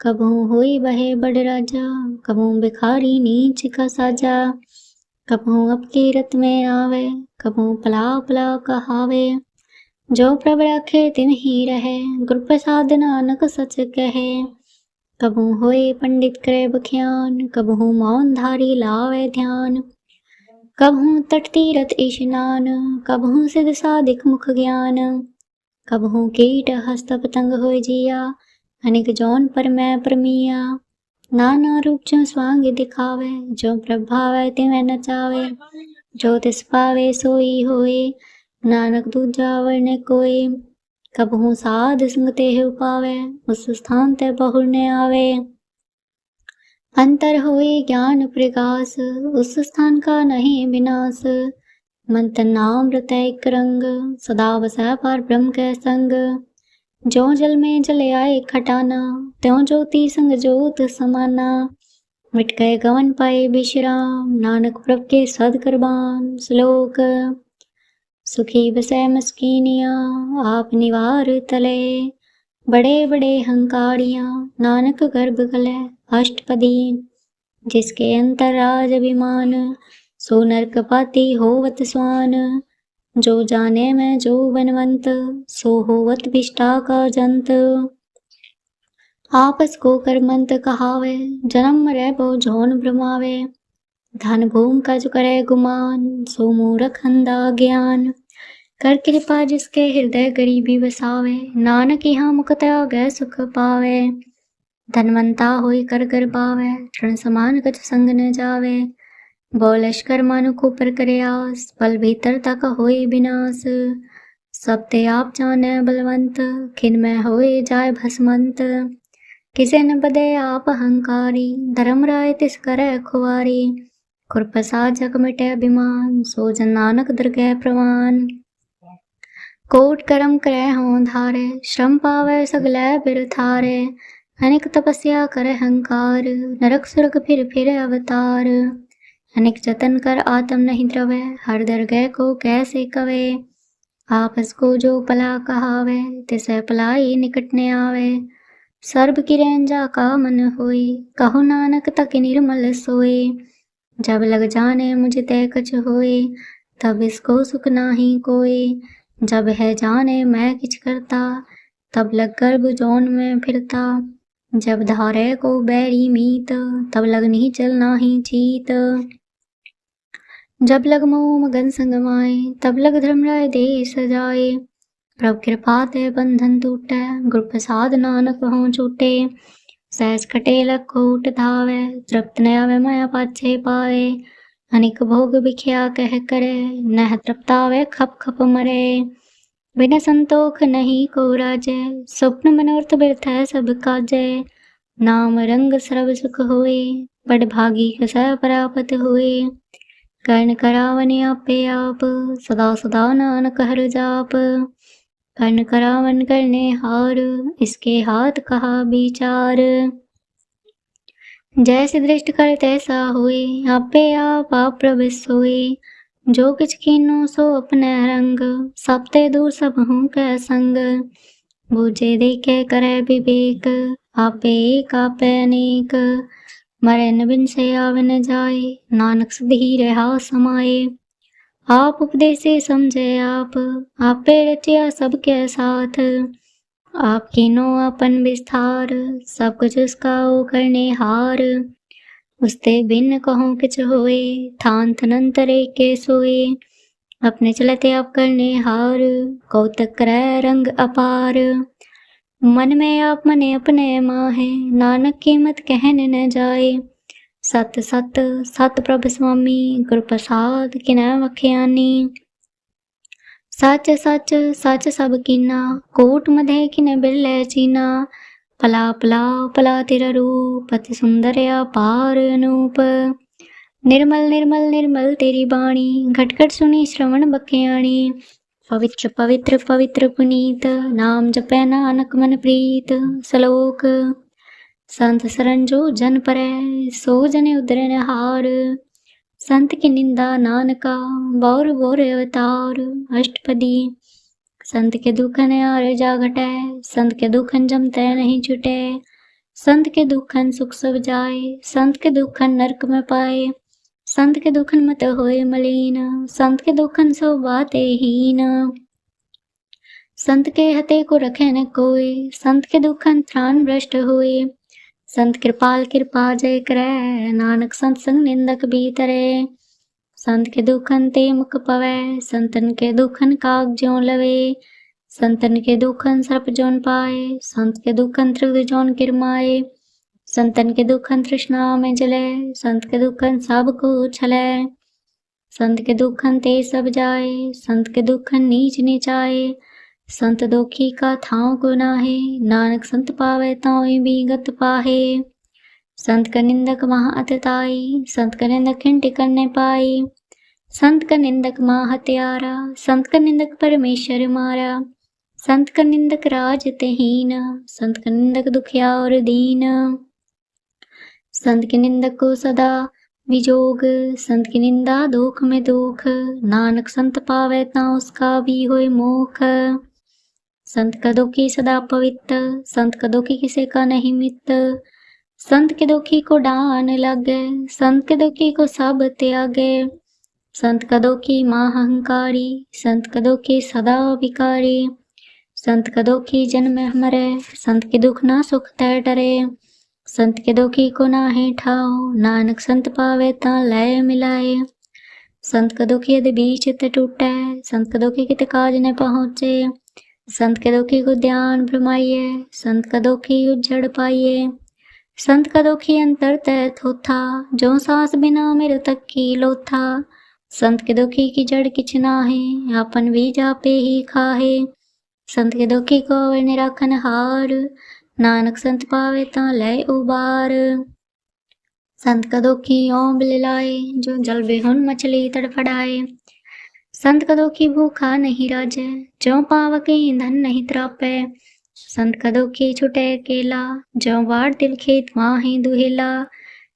[SPEAKER 1] कबहू होई बहे बड़ राजा, कबहू भिखारी नीच का साजा। कबहू अपके रत में आवे, कबहू पला पला कहावे। जो प्रभ राखे तिम ही रहे, गुर प्रसाद नानक सच कहे। कबहू होए पंडित करे बख्यान, कबहू मौन धारी लावे ध्यान। कबहू तट तीरथ स्नान, कबहू सिद्ध साधिक मुख ज्ञान। कबहू कीट हस्त पतंग होय जिया, अनेक जौन पर मैं परमिया। नाना रूप जो स्वांग दिखावे, जो प्रभावे तिमें नचावे। जो तिस पावे सोई होए, नानक दूजा वर्ण कोय। कबहू साध संग तेहु पावे, उस स्थान ते बहुर न आवे। अंतर होए ज्ञान प्रकाश, उस स्थान का नहीं विनाश। मन तन नाम रतै एक रंग, सदा बसै पार ब्रह्म के संग। जो जल में जले आए खटाना, त्यों ज्योति संग ज्योत समाना। मिट गए गवन पाए विश्राम, नानक प्रभ के सद करबान। श्लोक सुखी बसै मस्कीनिया, आप निवार तले। बड़े बड़े हंकारियां, नानक गर्भ गले। अष्टपदी जिसके अंतर राज अभिमान, सो नरक पाती होवत स्वान। जो जाने में जो बनवंत, सो होवत विष्टा का जंत। आपस को करमंत कहावे, जन्म मरे बहु झोन भ्रमावे। धन भूम का जो करे गुमान, सो मूरख अंधा ज्ञान। कर कृपा जिसके हृदय गरीबी बसावे, नानक यहाँ मुक्त गए सुख पावे। धनवंता होई कर कर पावे, तृण समान कछ संग न जावे। बोलश्कर मानु को पर करे आस, पल भीतर तक होई विनाश। सब ते आप जाने बलवंत, खिन में होए जाय भस्मंत। किसे न बदे आप अहंकारी, धर्म राय तिस करे खुआरी। खुरपसा जग मिटे अभिमान, सो जन नानक दरगह प्रवान। कोट कर्म करे हों धारे, श्रम पावे सगले बिर थारे। अनेक तपस्या करे हंकार, नरक सुरग फिर अवतार। अनेक जतन कर आत्म नहीं द्रवे, हर दरगह को कैसे कवे। आपस को जो पला कहावे, तिसे पलाई निकट ने आवे। सर्ब की रेंजा का मन होई, कहो नानक तक निर्मल सोए। जब लग जाने मुझे तय कछ होए, तब इसको सुख नाही कोई। जब है जाने मैं किछ करता, तब लग गर्भ जौन में फिरता। जब धारे को बैरी मीत, तब लग नहीं चलना ही चीत। जब लग मोह मगन संग माए, तब लग धर्मराय दे सजाए। प्रभ कृपा ते बंधन टूटे, गुर प्रसाद नानक हों छूटे। सहज कटे लग कोट धावे, तृप्त न आवे माया पाछे पावे। अनेक भोग बिख्या कह करे, नह तृप्तावे खप खप मरे। बिना संतोख नहीं को राजे, स्वप्न मनोरथ व्यर्थ है सब काजे। नाम रंग सर्व सुख होए, बड़ भागी कसै प्राप्त होए। कर्ण करावन आपे आप, सदा सदा नानक हर जाप। कर्ण करावन करने हार, इसके हाथ कहा विचार। जैसे दृष्ट कर तैसा हुए, आपे आप प्रभु सोए। जो किछ कीनो सो अपने रंग, सब ते दूर सब हूँ कै संग। बूझे देखे करे विवेक, आपे एक आपे अनेक। मरे न बिन से आवे न जाए, नानक सधी रहा समाये। आप उपदेसे समझे आपे रचिया सबके साथ। आप कीनो अपन विस्तार, सब कुछ उसका ओ करने हार। उसते बिन कहूँ किछ होए, थान थनंतरे के सोए। अपने चलते आप करने हार, कौतक करे रंग अपार। मन में आप मने अपने माहे, नानक कीमत कहने न जाए। सत सत सत प्रभ स्वामी, गुर प्रसाद किनै वख्यानी। सच सच सच सब कीना, कोट मधे किने बिरले चीना। पला पला पला तेरा रूप, अति सुंदर अपार अनूप। निर्मल निर्मल निर्मल तेरी बाणी, घट घट सुनी श्रवण बख्याणी। पवित्र पवित्र पवित्र पुनीत, नाम जपै नानक मन प्रीत। सलोक संत सरन जो जन परै, सो जन उदरन हार। संत की निंदा नानका, बौर बौर अवतार। अष्टपदी संत के दुखन आर जा घटै, संत के दुखन जमतै नहीं छुटै। संत के दुखन सुख सब जाए, संत के दुखन नरक में पाए। संत के दुखन मत होए मलिन, संत के दुखन सो बाते हीन। संत के हते को रखे न कोई, संत के दुखन त्राण भ्रष्ट हुए। संत कृपाल कृपा जय करे, नानक संत संग निंदक भीतरे। संत के दुखन ते मुख पवै, संतन के दुखन काग ज्यों लवे। संतन के दुखन सर्प जौन पाए, संत के दुखन त्रिग जौन किरमाए। संतन के दुखन तृष्णा में जले, संत के दुखन सब को छलै। संत के दुखन ते सब जाए, संत के दुखन नीच नीचाए। संत दोखी का थाव को नाहे, नानक संत पावे ताई भी गत पाहे। संत का निंदक महा अतताई, संत का निंदक खिंटी करने पाई। संत का निंदक महा हत्यारा, संत का निंदक परमेश्वर मारा। संत का निंदक राज तेहीन, संत का निंदक दुखिया और दीन। संत के निंदक को सदा विजोग, संत की निंदा दुख में दुख। नानक संत पावे ता उसका भी होए मोख। संत का दुखी सदा पवित्र, संत का दुखी किसे का नहीं मित्र। संत के दुखी को डान लगे, संत के दुखी को सब त्यागे। संत का दुखी महाअहंकारी, संत का दुखी सदा विकारी। संत का दुखी जन्म मरे, संत के दुख ना सुख तै डरे। संत के दुखी को ना है ठाओ, नानक संत पावे ता लय मिलाए। संत का दुखी यदि बीच ते टूटे, संत का दुखी कित काज न पहुँचे। संत के दुखी को ध्यान भ्रमाइए, संत का दुखी उज्जड़ पाइए। संत का दुखी अंतर तय थोथा, जो सांस बिना मेरे तक की लोथा। संत के दुखी की जड़ किछ नाहे, आपन बीजा पे ही खाहे। संत के दुखी को निराखन हार, नानक संत पावे ता लय उबार। संत का दुखी ओं बिललाए, जो जल बिहुन मछली तड़फड़ाए। संत का दुखी भूखा नहीं राजे, जो पावके धन नहीं त्रापे। संत का दुखी छुटे केला, जो बाढ़ दिल खेत माही दुहेला।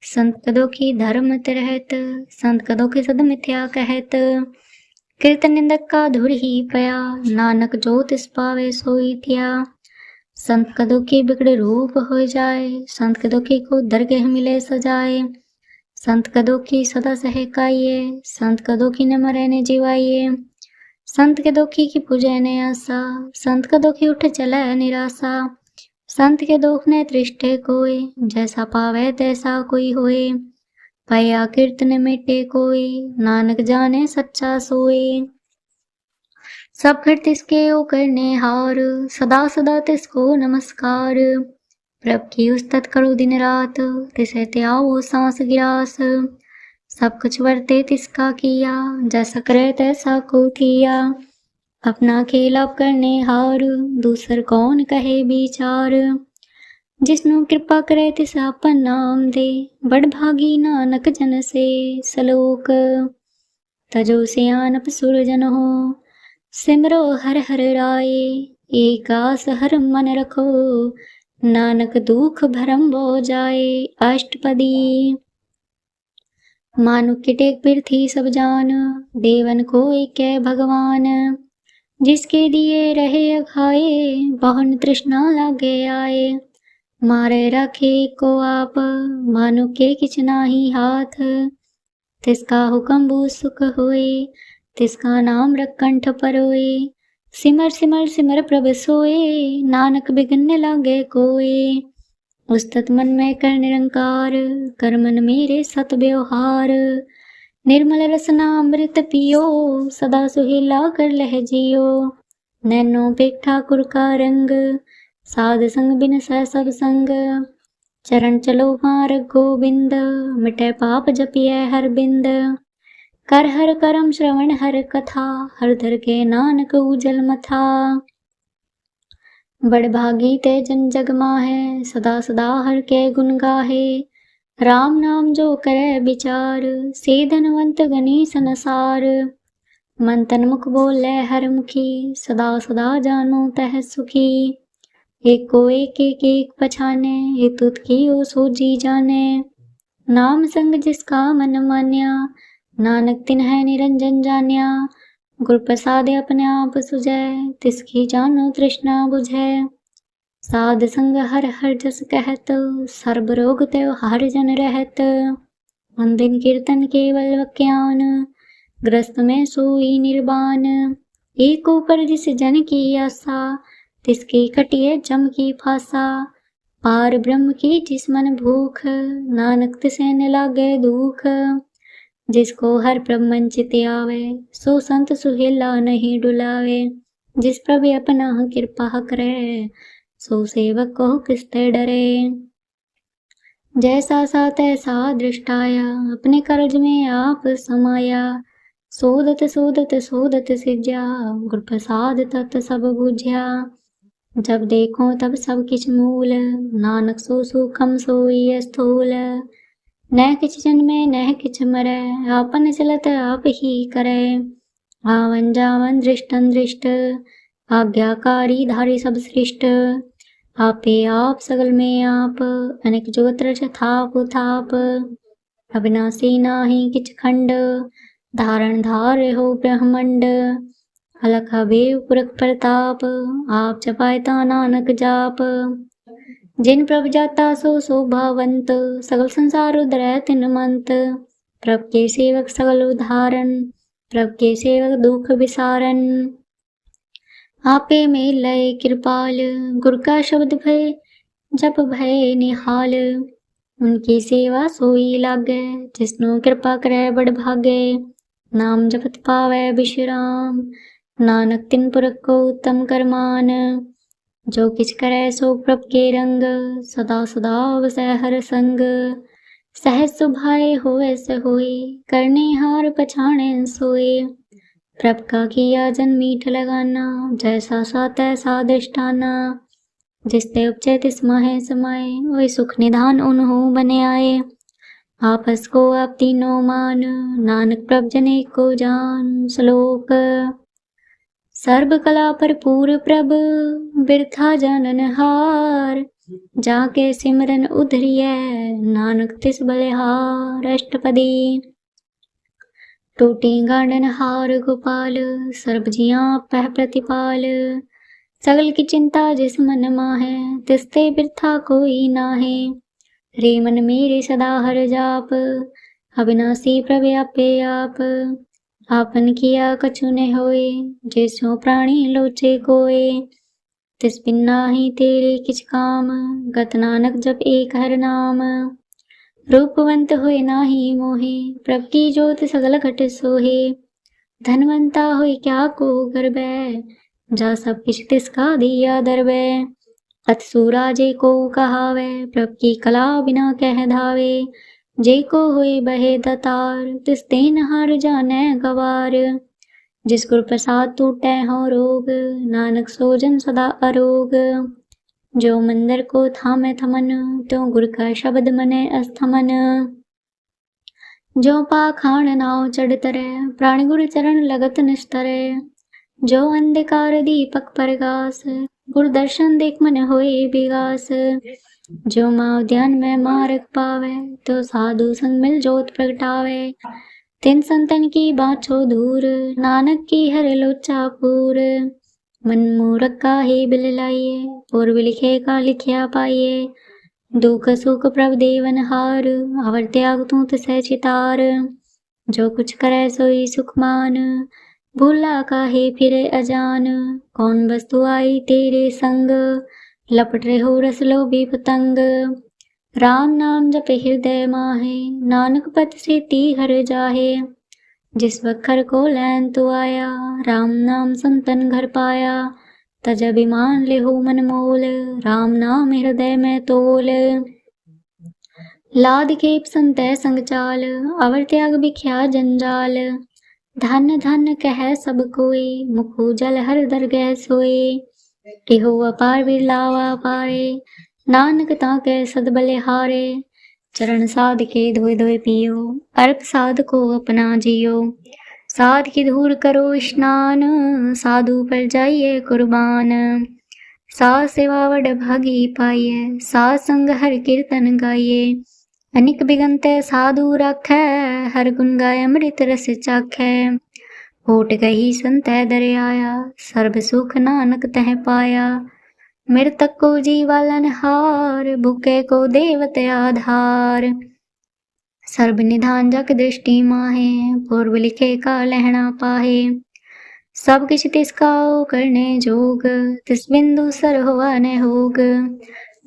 [SPEAKER 1] संत का दुखी धर्म रहत, संत का दुखी सद मिथ्या कहत। कीर्तन निंदक का धुर ही पया, नानक जो तिस पावे सोई थिया। संत का दुखी बिगड़ रूप हो जाए, संत के दुखी को दरगह मिले सजाए। संत का दुखी सदा सहकाइए, संत का दुखी न मरे न जीवाइए। संत के दुखी की पूजे ने आशा, संत का दुखी उठ चले निराशा। संत के दुख ने तृष्टे कोई, जैसा पावे तैसा कोई होए। पया कीर्तन मिटे कोई, नानक जाने सच्चा सोए। सब फिर तिसके ओ करने हार, सदा सदा तिसको नमस्कार। प्रभ की उस्तत करो दिन रात, तिसे त्याओ सांस गिरास। सब कुछ वर्ते तिसका किया, जैसा करे तैसा को किया। अपना खेल आप करने हार, दूसर कौन कहे विचार। जिसनु कृपा करे तिस आपन नाम दे, बड़ भागी नानक जन से सलोक। तजो सियानप सुर जन हो, सिमरो हर हर राय। एकास हर मन रखो, नानक दुख भरम बो जाए। अष्टपदी मानु किटेक पृथ्वी सब जान, देवन को एक भगवान। जिसके दिए रहे अघाए, बहुन तृष्णा लागे आए। मारे रखे को आप, मानु के किछ नाही हाथ। तिसका हुक्म सुख होए, तिसका नाम रखंठ परोए। सिमर सिमर सिमर प्रभ सोए, नानक बिघन लागे कोए। उस्तत मन में कर निरंकार, कर मन मेरे सत व्यवहार। निर्मल रसना अमृत पियो, सदा सुहेला कर लह जियो। नैनो पेख ठाकुर का रंग, साध संग बिन सह सब संग। चरण चलो मार गोविंद, मिटे पाप जपिय हर बिंद। कर हर करम श्रवण हर कथा, हर धर के नानक उजल मथा। बड़ भागी ते जन जग माहे, सदा सदा हर के गुण गाहे। राम नाम जो करे विचार, से धनवंत गनी संसार। मन तन मुख बोले हर मुखी, सदा सदा जानो तह सुखी। एक को एक पछाने, हेतु की सो जी जाने। नाम संग जिसका मन मान्या, नानक तिन्ह निरंजन जान्या। गुर प्रसाद अपने आप सुझै, तिसकी जानो तृष्णा बुझै। साध संग हर हर जस कहत, सर्ब रोग त्यों हर जन रहत। अंदिन कीर्तन केवल वक्यान, ग्रस्त में सोई निर्वाण। एक ऊपर जिस जन की आशा, तिसकी कटिए जम की फासा। पार ब्रह्म की जिस मन भूख, नानक तिसे न लागे दुख। जिसको हर प्रभु चित आवे, सो संत सुहेला नहीं डुलावे। जिस प्रभु अपना कृपा करे, सो सेवक को किसते डरे। जैसा सा तैसा दृष्टाया, अपने कर्ज में आप समाया। सोदत सोदत सोदत सिज्या, गुर प्रसाद तत सब बुझ्या। जब देखो तब सब किछ मूल, नानक सो सूखम सोई स्थूल। न किछ जन्मे न किछ मरै, आपन चलत आप ही करे। आवन जावन दृष्टन दृष्ट, आज्ञाकारी धारी सब सृष्ट। आपे आप सगल में आप, अनेक जुगत रच थाप थाप। अविनाशी नाही किछ खंड, धारण धार हो ब्रह्मंड। अलख अबेव पुरख प्रताप, आप जपायता नानक जाप। जिन प्रभ जाता सो शोभावंत, सगल संसार उधरै तिन मंत। प्रभ के सेवक सगल उधारन, प्रभ के सेवक दुख विसारन। आपे में लय कृपाल, गुर का शब्द भय जप भय निहाल। उनकी सेवा सोई लागे, जिसनो कृपा करे बड़ भागे। नाम जपत पावै विश्राम, नानक तिन पुरख को उत्तम करमान। जो किछ करे सो प्रभ के रंग, सदा सदा वसै हर संग। सहज सुभाए होए से होए, करने हार पछाणे सोए। प्रभ का किया जन मीठ लगाना, जैसा सा तैसा दृष्टाना। जिसते उपजे तिस माहे समाए, वही सुख निधान उन्हों बने आए। आपस को आप तीनों मान, नानक प्रभ जने को जान। श्लोक सर्ब कला भरपूर प्रभ, बिरथा जानन हार। जाके सिमरन उधरिय, नानक तिस बलिहार। अष्टपदी टूटी गांडन हार गोपाल, सर्ब जियां पह प्रतिपाल। सगल की चिंता जिस मन माहे, तिसते बिरथा कोई नाहे। रे मन मेरे सदा हर जाप, अविनाशी प्रभ आपे आप। आपन किया कछु न होए, जैसो प्राणी लोचे कोए। तिस बिन नाहि तेरे किछ काम, गत नानक जप एक हर नाम। रूपवंत होए नाही मोहे, प्रभ की ज्योत सगल घट सोहे। धनवंता होए क्या को गर्बै, जा सब किछ तिसका दिया दरबै। अत सूराजे को कहावे, प्रभ की कला बिना कह धावे। जे को होए बहे दतार, तिस तेन हार जाने गवार। जिस गुर प्रसाद टूटै हो रोग, नानक सो जन सदा अरोग। जो मंदिर को थामे थमन, त्यों गुर का शब्द मने अस्थमन। जो पाखाण नाव चढ़ तरै, प्राण गुर चरण लगत निस्तरै। जो अंधकार दीपक प्रगास, गुर दर्शन देख मन होए विगास। जो माँ ध्यान में मार्ग पावे, तो साधु संग मिल जोत प्रगटावे। तिन संतन की बाछो दूर, नानक की हर लोचा पूर। मन मूरख का ही बिल लाइए, पूर्व लिखे का लिखिया पाइए। दुख सुख प्रभ देवन हार, अवर त्याग तू तसै चितार। जो कुछ करे सोई सुख मान, भूला काहे फिरे अजान। कौन वस्तु आई तेरे संग, लपट रहे हो रस लो भी पतंग। राम नाम जपे हृदय माहे, नानक पत से ती हर जाहे। जिस वखर को लैन तो आया, राम नाम संतन घर पाया। तज अभिमान ले हो मन मोल, राम नाम हृदय में तोल। लाद खेप संतय संग चाल, अवर त्याग बिख्या जंजाल। धन धन कह सब कोई, मुखु जल हर दरगह सोए। एहो अपार बिरलावा पारे, नानक ताके सद बलिहारे। चरण साध के धोए धोए पियो, अर्प साध को अपना जियो। साध की धूर करो स्नान, साधु पर जाइए कुर्बान। साध सेवा वड भागी पाइए, साध संग हर कीर्तन गाइए। अनिक बिगंते साधु राखै, हर गुण गाय अमृत रस चाखै। होट गही संतै दर आया, सर्ब सुख नानक तह पाया। मृतक को जीवालन हार, भूखे को देवत आधार। सर्ब निधान जग दृष्टि माहे, पूर्व लिखे का लहना पाहे। सब किछ तिसकाओ करने जोग, तिस बिंदु सर हुआ न होग।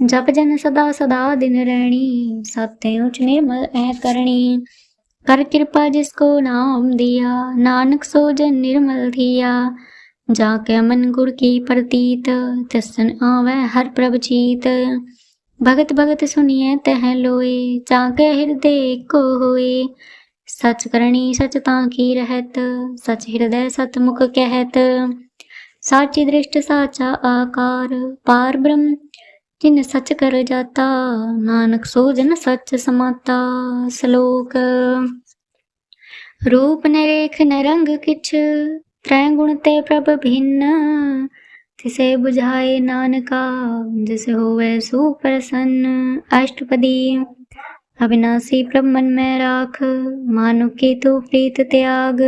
[SPEAKER 1] जप जन सदा सदा दिन रैणी, सत्य उच निर्मल ऐ करणी। कर कृपा जिसको नाम दिया, नानक सो जन निर्मल थिया। जाके मन गुर की प्रतीत, तिसन आवे हर प्रभ चीत। भगत भगत सुनिए तह लोए, जाके हृदय को होए। सच करणी सच ताकी रहत, सच हृदय सतमुख कहत। साची दृष्ट साचा आकार, पार ब्रह्म जिन सच कर जाता। नानक सो जन सच समाता। श्लोक। रूप न रेख न रंग किछ, त्रय गुण ते प्रभ भिन्न। तिसे बुझाए नानका, जिस होवे सो प्रसन्न। अष्टपदी। अविनाशी प्रभ मन में राख, मानु की तू प्रीत त्याग।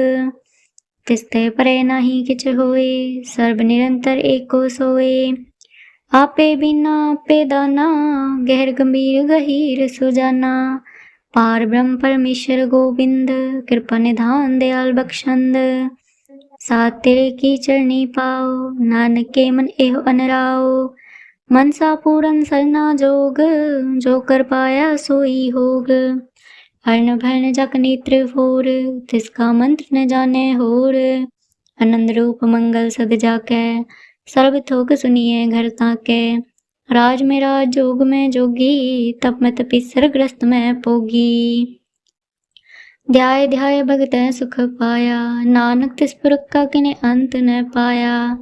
[SPEAKER 1] तिसते परे नाही किछ होए, सर्व निरंतर एको सोए। आपे बिना आपे दाना, गहर गंभीर गहीर सुजाना। पार ब्रह्म परमेश्वर गोविंद, कृपा निधान दयाल बख्शंद। साथ तेरे की चरणी पाओ, नानक के मन एहो अनराओ। मनसा पूरन सरना जोग, जो कर पाया सोई होग। हरण भरण जक नेत्र फोर, तिसका मंत्र न जाने होर। आनंद रूप मंगल सद जाकै, सर्व थोक सुनिए घर ताकै। राज में राज जोग में जोगी, तप में तपीसर ग्रस्त में पोगी। ध्याय ध्याय भगत सुख पाया, नानक तिस पुरख का किने अंत न पाया।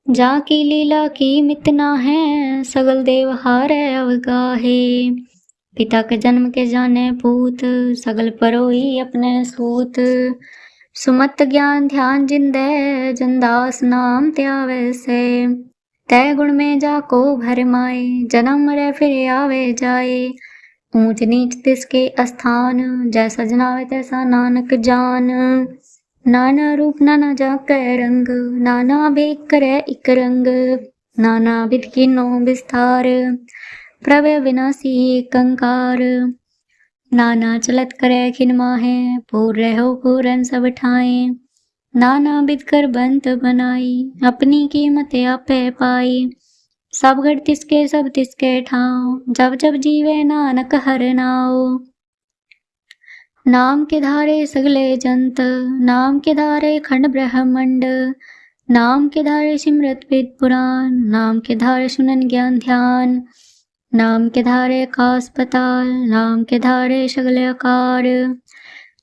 [SPEAKER 1] जाकी लीला की मित ना है, सगल देव हारै अवगाहे। पिता के जन्म के जाने पूत, सगल परोई अपने सूत। सुमत ज्ञान ध्यान जिंदै, जनदास नाम त्यावे से। तय गुण में जाको भर माए, जन्म मरे फिर आवे जाए। ऊंच नीच तिसके स्थान, जैसा जनावे तैसा नानक जान। नाना रूप नाना जाकै रंग, नाना भेद करे इक रंग। नाना विध कीनो विस्तार, प्रभय विनाशी कंकार। नाना चलत करे खिन माहे, पूर रहो पूरन सब ठाए। नाना विध कर बंत बनाई, अपनी कीमत आपे पाई। सब घट तिसके सब तिसके ठाव, जब जब जीवे नानक हर नाव। नाम के धारे सगले जंत, नाम के धारे खंड ब्रह्मंड। नाम के धारे सिमरत वेद पुराण, नाम के धारे सुनन ज्ञान ध्यान। नाम के धारे आकाश पताल, नाम के धारे सगले आकार।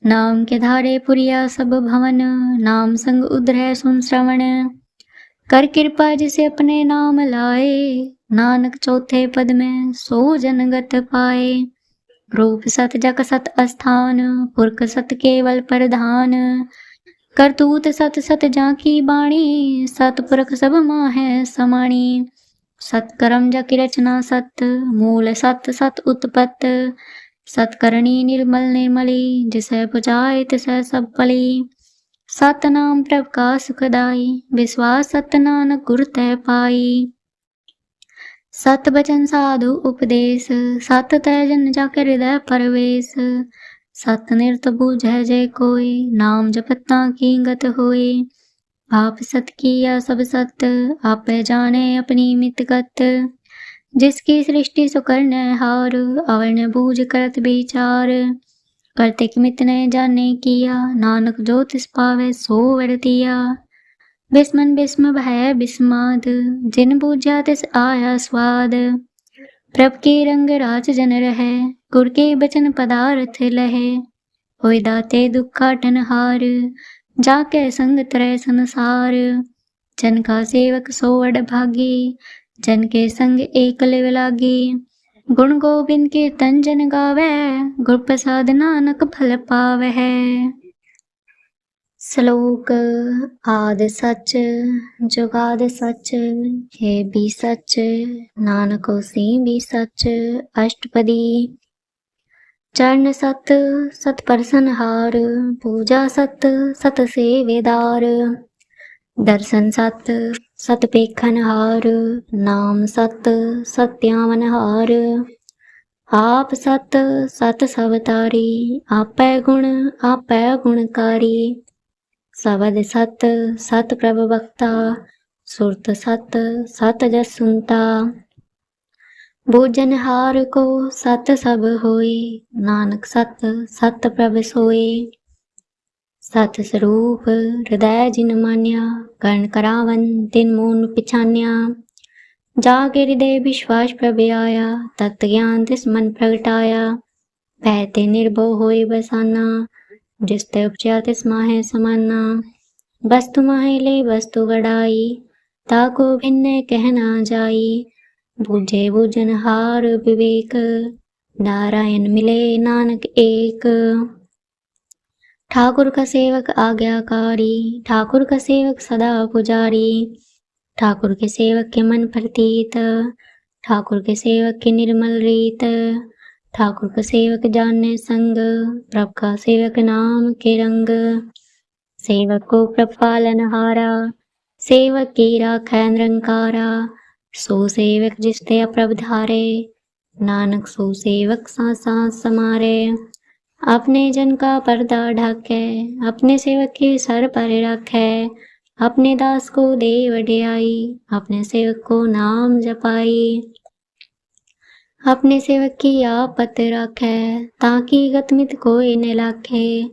[SPEAKER 1] नाम के धारे पुरिया सब भवन, नाम संग उधरे सुन श्रवण। कर कृपा जिसे अपने नाम लाए, नानक चौथे पद में सो जनगत पाए। रूप सत जग सत अस्थान, पुरख सत केवल प्रधान। करतूत सत सत जाकी बाणी, सतपुरख सब माहे समाणी। सत्कर्म जकी रचना सत, मूल सत सत उत्पत। सत्करणी निर्मल निर्मली, जिसे पुजाए तिसै सब फली। सतनाम प्रभ का सुखदाई, विश्वास सत नानक गुर तै पाई। सत बचन साधु उपदेश, सत तैजन जाके हृदय परवेश। सत निरत बूझै जय कोय, नाम जपता की गत होय। आप सत किया सब सत, आपे जाने अपनी मित गत। जिसकी सृष्टि सो करनहार, अवर न बूझ करत विचार। करते किमित ने जाने किया, नानक जो तिस पावे सो वर्तिया। बिस्मन बिस्म भय बिस्माद, जिन बूझा तिस आया स्वाद। प्रभ के रंग राज जन रहे, गुर के बचन पदार्थ लहे। होय दाते दुख काटन हार, जाके संग तरह संसार। जन का सेवक सो वड भागी, जन के संग एक लिव लागी। गुण गोविंद कीर्तन जन गावे, गुर प्रसाद नानक फल पावै। श्लोक। आद सच जुगाद सच, है भी सच नानक होसी भी सच। अष्टपदी। चरण सत सत परसनहार, पूजा सत सत सेवेदार। दर्शन सत सत पेखनहार, नाम सत सत्यावनहार। आप सत सत सबतारी, आपै गुण आपै गुणकारी। सबद सत सत प्रभ भक्ता, सुरत सत सत जस सुनता। भोजनहार को सत सब होए, नानक सत सत प्रभ सोए। सत स्वरूप हृदय जिन मान्या, कर्ण करावन तिन मोन पिछान्या। जागे हृदय विश्वास प्रभ आया, तत्व ज्ञान तिस मन प्रगटाया। बहते निर्भव होए बसाना, जिसते उपजा तिस माहे समाना। वस्तु माहे ले वस्तु गड़ाई, ताको भिन्न कहना जाई। बूझे बूझनहार विवेक, नारायण मिले नानक एक। ठाकुर का सेवक आज्ञाकारी, ठाकुर का सेवक सदा पुजारी। ठाकुर के सेवक के मन प्रतीत, ठाकुर के सेवक की निर्मल रीत। ठाकुर का सेवक जानने संग, प्रभ का सेवक नाम के रंग। सेवक को प्रभ पालनहारा, सेवक की राखै निरंकारा। सो सेवक जिसते अप्रभ धारे, नानक सो सेवक सांस सांस समारे। अपने जन का पर्दा ढाके, अपने सेवक की सर पर रखे। अपने दास को दे वड्याई, अपने सेवक को नाम जपाई। अपने सेवक की आपत राखे, ताकि गतमित कोई न लाखे।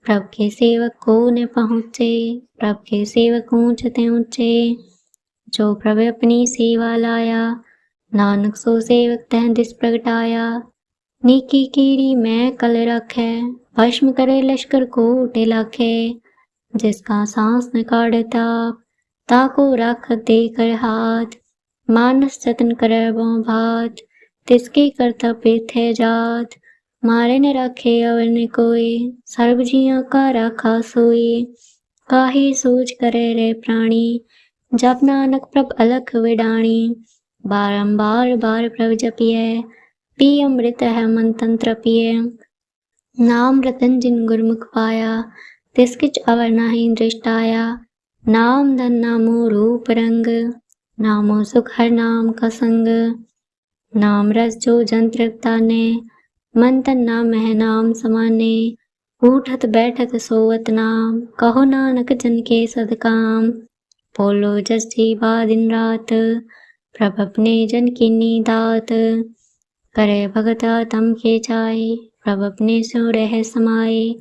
[SPEAKER 1] प्रभ के सेवक को न पहुँचे, प्रभ के सेवक ऊंचते ऊंचे। जो प्रभ अपनी सेवा लाया, नानक सो सेवक तह दिस प्रगटाया। नीकी कीड़ी मैं कल रखे, भस्म करे लश्कर कोट लाखे। जिसका सांस न काढ़ता, ताको राख दे कर हाथ। मानस जतन करे बो भात, तिसकी कर्तव्य थे जात। मारे न राखे अवर न कोई, सर्व जियों का राखा सोई। काहे सोच करे रे प्राणी, जप नानक प्रभ अलख विडाणी। बारंबार बार प्रभ जपिए, पी अमृत है मन तंत्र पिए। नाम रतन जिन गुरमुख पाया, तिस किच अवर नाही दृष्टाया। नाम धन नामो रूप रंग, नामो सुख हर नाम का संग। नाम रस जो जंत्र ताने, मन तन नाम है नाम समाने। उठत बैठत सोवत नाम, कहो नानक जन के सदकाम। बोलो जस जीवा दिन रात, प्रभ अपने जन की नीदात। करे भगता तम के जाए, प्रभ अपने सो रह समाए।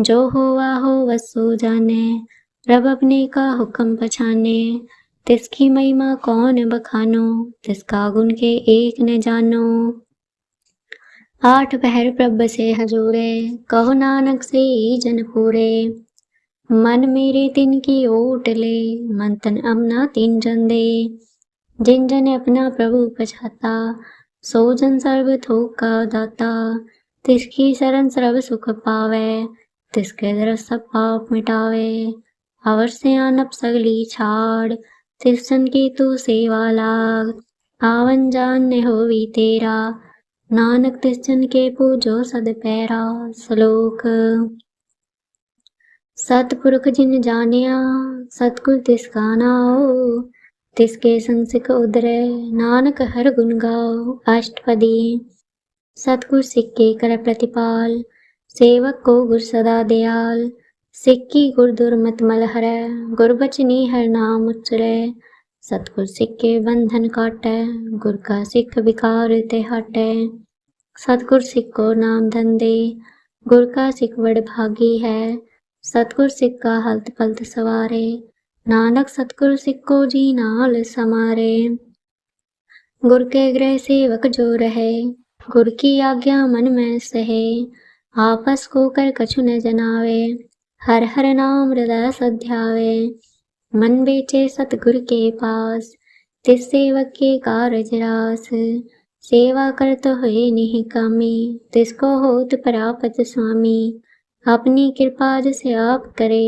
[SPEAKER 1] जो होवा हो वसो जाने, प्रभ अपने का हुक्म पछाने। तिसकी महिमा कौन बखानो, तिसका गुण के एक न जानो। आठ पहर प्रभ से हजूरे, कहो नानक से ही जन पूरे। मन मेरे तिन की ओट ले, मन तन अपना तिन जन दे। जिन जन अपना प्रभु पछाता, सो जन सर्व थोक का दाता। तिसकी शरण सर्व सुख पावे, तिसके दरस सब पाप मिटावे। अवर से आनप सगली छाड़, तिस जन की तू सेवा लाग। आवन जान ने होवी तेरा, नानक तिस जन के पूजो सद पैरा। श्लोक। सतपुरख जिन जानिया सतगुर तिसका नाओ। तिसके संग सिख उदरे नानक हर गुण गाओ। अष्टपदी। सतगुर सिख के कर प्रतिपाल सेवक को गुर सदा दयाल। सिख की गुर दुर्मत मल हरै गुरबचनी हर नाम उच्चरै। सतगुर सिख के बंधन काटै गुर का सिख विकार ते हटै। सतगुर सिख को नाम धन दे गुर का सिख बड़ भागी है। सतगुर सिख का हलत पलत सवारे नानक सतगुर सिख को जी नाल समारे। गुर के गृह सेवक जो रहे गुर की आज्ञा मन में सहे। आपस को कर कछु न जनावे हर हर नाम हृदय सध्यावे। मन बेचे सतगुर के पास तिस सेवक के कारज रास। सेवा करत हुए निहि कामी तिसको होत प्रापत स्वामी। अपनी कृपा जिसे आप करे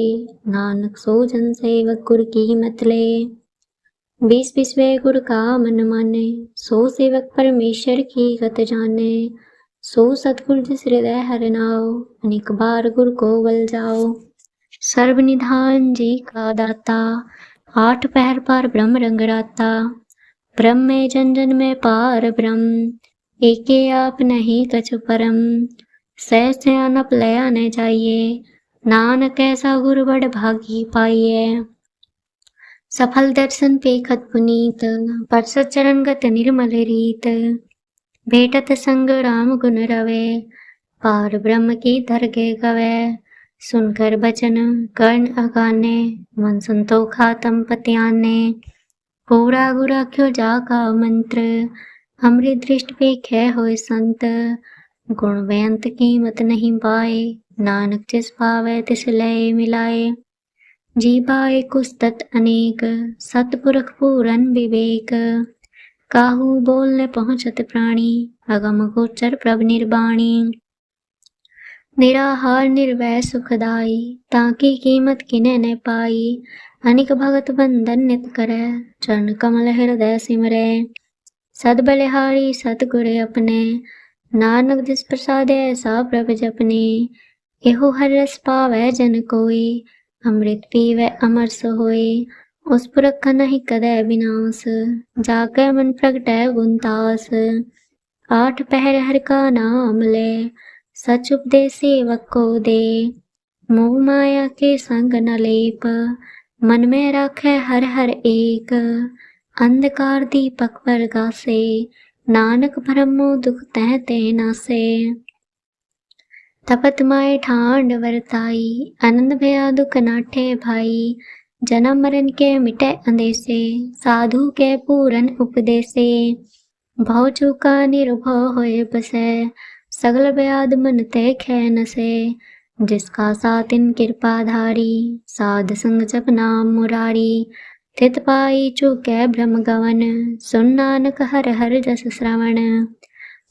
[SPEAKER 1] नानक सो जन सेवक गुर की मत ले। 20 विश्वे गुर का मन माने सो सेवक परमेश्वर की गत जाने। सो सतगुर जिस हृदय हर नाओ अनेक बार गुर को बल जाओ। सर्वनिधान जी का दाता 8 पहर पार ब्रह्म रंग राता। ब्रह्म में जन जन में पार ब्रह्म एके आप नहीं कछु परम। सहज अनप लया न जाइए नानक ऐसा गुरु बड़ भागी पाइए। सफल दर्शन पेखत पुनीत परसत चरण गत निर्मल रीत। भेटत संग राम गुण रवे पार ब्रह्म की दरगे गवे। सुनकर बचन कर्ण अगाने मन संतोखा तम पत्याने। पूरा गुर अख्यो जा का मंत्र अमृत दृष्ट पेखे होय संत। गुण बेअंत कीमत नहीं पाए नानक जिस पावे तिस लय मिलाए। जी पाए कुस्तत अनेक सतपुरख पूरन विवेक। काहू बोल न पहुँचत प्राणी अगम गोचर प्रभ निर्वाणी। निराहार निर्वय सुखदाई ताकि कीमत किने न पाई। अनिक भगत बंधन नित करे चरण कमल हृदय सिमरे। सद बलिहारी सतगुर अपने नानक जिस प्रसाद ऐसा प्रभ जपने। एहो हर रस पावै जन कोई अमृत पीवै अमर सोए। उस पुरख का नहीं कदै विनाश जाके मन प्रगटै गुणतास। 8 पहर हर का नाम ले सच उपदेश सेवक को दे। मोह माया के संग न लेप मन में राखै हर हर एक। अंधकार दीपक पर गासे नानक भ्रमो दुख तह ते नासे। तपत माए ठांड वरताई आनंद भया दुख नाठे भाई। जन्म मरण के मिटे अंदेसे साधु के पूरन उपदेसे। भव चूका निर्भव होए बसे सगल व्याध मन ते खे नसे। जिसका साथ इन कृपा धारी साध संग जप नाम मुरारी। तित पाई चूके भ्रम गवन सुन नानक हर हर जस श्रवण।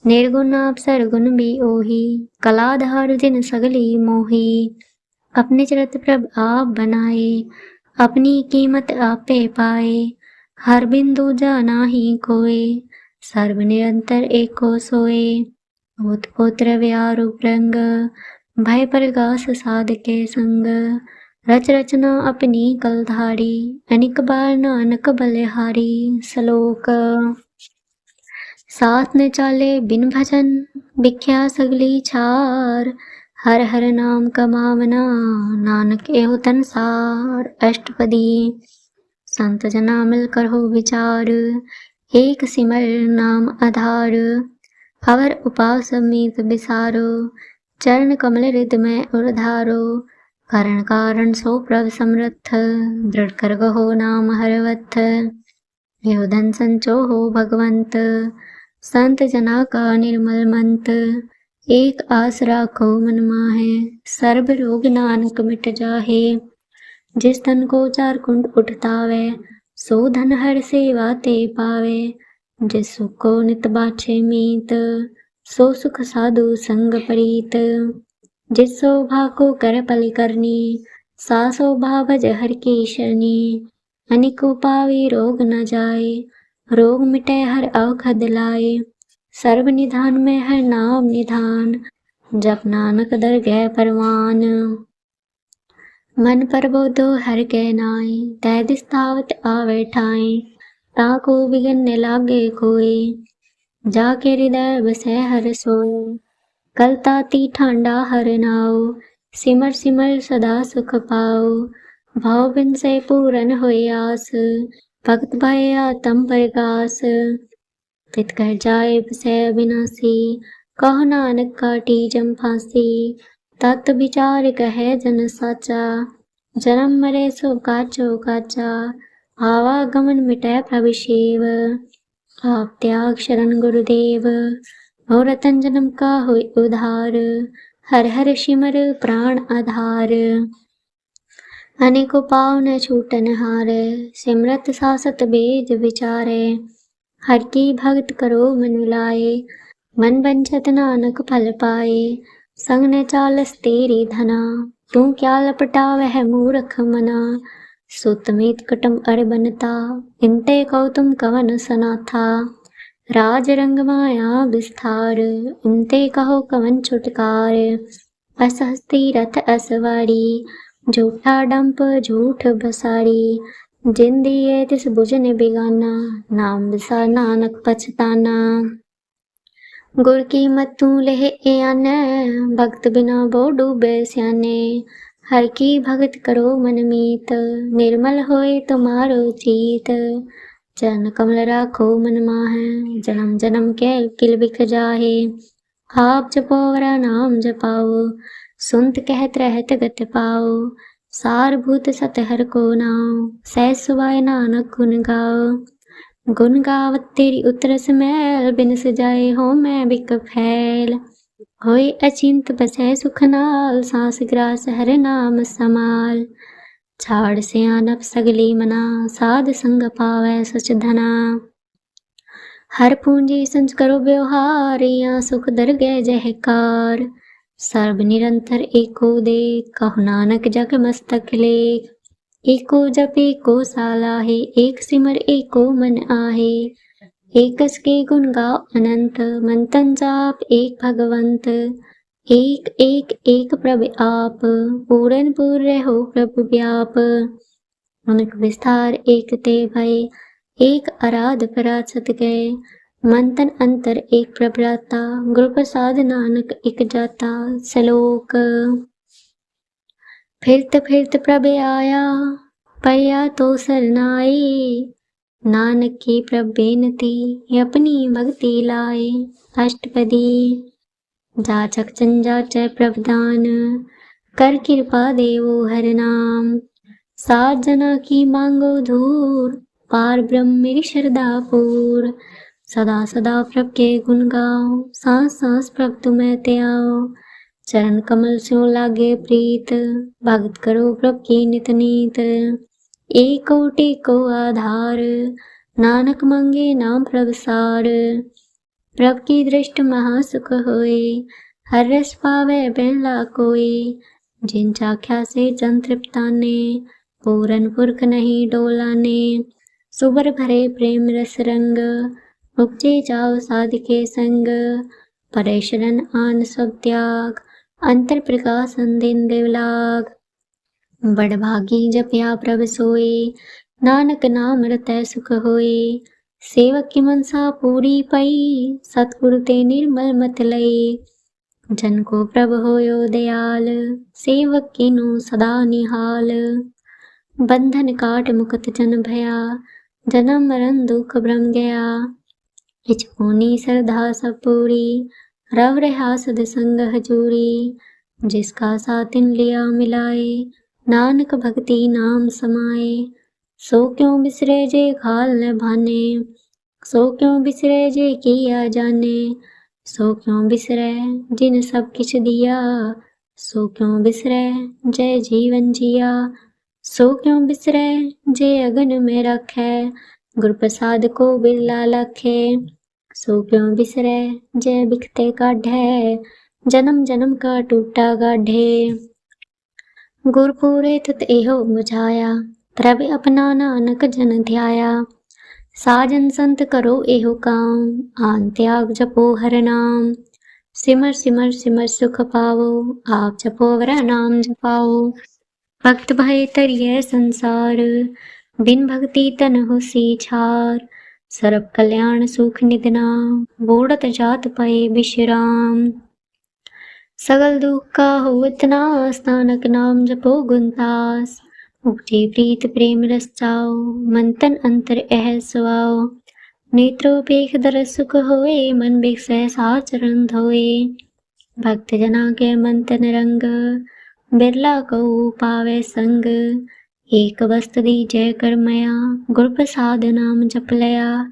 [SPEAKER 1] निर्गुण आप सरगुण भी ओही कलाधार जिन सगली मोही। अपने चरित प्रभ आप बनाए अपनी कीमत आपे पाए। हर बिंदु जाना ही कोय सर्व निरंतर एको सोए। उत्पुत्र व्यारूप रंग भय प्रगास साध के संग। रच रचना अपनी कलधारी अनिक बार नानक बलिहारी। श्लोक। साथ न चाले बिन भजन भिख्या सगली छार। हर हर नाम कमावना नानक एहो तनसार। अष्टपदी। संत जना मिलकर हो विचार एक सिमर नाम आधार। अवर उपास मीत बिसारो चरण कमल हृद में उर्धारो। कारण कारण सो प्रभ समर्थ दृढ़ कर गहो नाम हरवथ। एहो धन संचो हो भगवंत संत जना का निर्मल मंत। एक आस राखो मन माहे सर्व रोग नानक मिट जाहे। जिस धन को 4 कुंड उठतावे सो धन हर सेवा ते पावे। जिस सुख को नित बाछे मीत सो सुख साधु संग प्रीत। जिस शोभा को कर पल करनी सा शोभा भज हर की शरणी। अनिको पावी रोग न जाए रोग मिटे हर अवखद लाए। सर्व निधान में हर नाम निधान, जप नानक दरगह परवान। मन प्रबोधो हर के नाई, तै दिस तावत आवे ठाई। ताको बिगन न लागे कोई, जाके हृदय बसै हर सोई। कल ताती ठांडा हर नाओ, सिमर सिमर सदा सुख पाओ। भाव बिन से पूरन होय आस, भगत भय आतम प्रकाश। तित कर जाए बसै अविनाशी, कहो नानक काटी जम फांसी। तत् विचार कहे जन साचा, जन्म मरे सो काचो काचा। आवागमन मिटै प्रभु सेव, आप त्याग शरण गुरुदेव। हो रतन जन्म का होय उधार, हर हर सिमर प्राण आधार। अनेको पाव न छूटन हार, सिमरत सासत वेद विचारे। हर की भगत करो मन लाए, मन बंचत नानक फल पाए। संग न चालस तेरी धना, तू क्या लपटा वह मूर्ख मना। सुत मीत कटम अर बनता, इनते कौतुम कवन सनाथा। राज रंग माया विस्तार, इनते कहो कवन छुटकार। असहस्ती रथ असवारी, झूठा डंप झूठ बसारी। जिंदी है तिस बुझन बेगाना, नाम बिसा नानक पछताना। गुर की मत तू लेह ए आने, भक्त बिना बो डूबे स्याने। हर की भगत करो मन मीत, निर्मल होए तुम्हारो चीत। चरण कमल राखो मन माहे, जन्म जन्म के किल बिख जाहे। आप जपो वरा नाम जपाओ, सुनत कहत रहत गत पाओ। सारभूत सत हर को नाम, सहज सुभाए नानक गुण गाओ। गुण गावत तेरी उतरस मैल, बिन सजाए हो मैं बिक फैल। होए अचिंत बसै सुख नाल, सांस ग्रास हर नाम समाल। छाड़ से आनप सगली मना, साध संग पावै सच धना। हर पूंजी संच करो व्यवहार, या सुख दरगह जहकार। सर्व निरंतर एको देख, कहो नानक जग मस्तक लेख। एको जप एको सालाहे, एक सिमर एको मन आहे। एकस के गुण गाओ अनंत, मन तन जाप एक भगवंत। एक एक एक प्रभु आप, पूरन पूर्ण हो प्रभु व्याप। अनक विस्तार एक ते भय, एक आराध पराछत गए। मन तन अंतर एक प्रभ्राता, गुरु प्रसाद नानक एक जाता। श्लोक। फिरत प्रभ आया, पया तो सरनाए। नानक की प्रभ बेनती, अपनी भक्ति लाए। अष्टपदी। जाचक जंजाचै प्रभदान, कर कृपा देवो हर नाम। सात जना की मांगो धूर, पार ब्रह्म मेरी श्रद्धा पूर। सदा सदा प्रभ के गुण गाओ, सांस सांस प्रभ तुम्हें त्याओ। चरण कमल स्यो लागे प्रीत, भगत करो प्रभ की नित नीत। एक कोटि को आधार, नानक मांगे नाम प्रभ सार। प्रभ की दृष्ट महासुख होए, हर रस पावे बेला कोई। जिन चाख्या से जन तृप्ताने, पूरन पुरख नहीं डोलाने। सुबर भरे प्रेम रस रंग, उपजे जाओ साधिके संग। परे शरण आन सब त्याग, अंतर प्रकाश दिन देवलाग। बड़ भागी जपया प्रभ सोए, नानक नाम रतै सुख होए। सेवक की मनसा पूरी पई, सतगुरु ते निर्मल मत लई। जन को प्रभ होयो दयाल, सेवक कीनो सदा निहाल। बंधन काट मुक्त जन भया, जन्म मरण दुख भ्रम गया। इचकोनी श्रद्धा सब पूरी, रव रहा सद संग हजूरी। जिसका सातिन लिया मिलाए, नानक भक्ति नाम समाए। सो क्यों बिसरे जे खाल न भाने, सो क्यों बिसरे जे किया जाने। सो क्यों बिसरे जिन सब किछ दिया, सो क्यों बिसरे जय जीवन जिया। सो क्यों बिसरे जे अगन में रखे, गुर प्रसाद को बिरला लखे। सो क्यों बिसरे जय बिखते काढ़े, जन्म जन्म का टूटा गाढ़े। गुर पूरे तुत एहो बुझाया, प्रभ अपना नानक जन ध्याया। साजन संत करो एहो काम, आन त्याग जपो हर नाम। सिमर सिमर सिमर सुख पावो, आप जपो वर नाम जपाओ। भक्त भय तरिय संसार, बिन भक्ति तन होसी छार। सर्व कल्याण सुख निधना, बोड़त जात पए विश्राम। सगल दुख का होत नास, नानक नाम जपो गुणतास। उपजे प्रीत प्रेम रस चाओ, मन तन अंतर एह सुआओ। नेत्रोपेख दरस सुख होए, मन बिख सहसा चरण धोए। भक्त जना के मन तन रंग, बिरला कऊ पावे संग। एक वस्त दीजय कर मया, गुर प्रसाद नाम जप लया।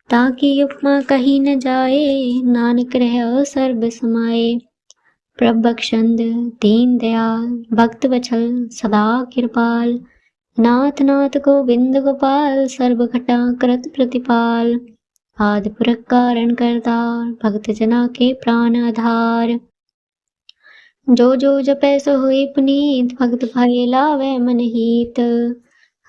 [SPEAKER 1] ताकि उपमा कही न जाए, नानक रहो सर्ब समाए। प्रभ बख्शंद दीन दयाल, भक्त वछल सदा कृपाल। नाथ नाथ गोविंद गोपाल, सर्व घटा करत प्रतिपाल। आदि पुरख कारण करतार, भक्त जना के प्राण आधार। जो जो जपै सो हुई पुनीत, भक्त भय लावे मन हित।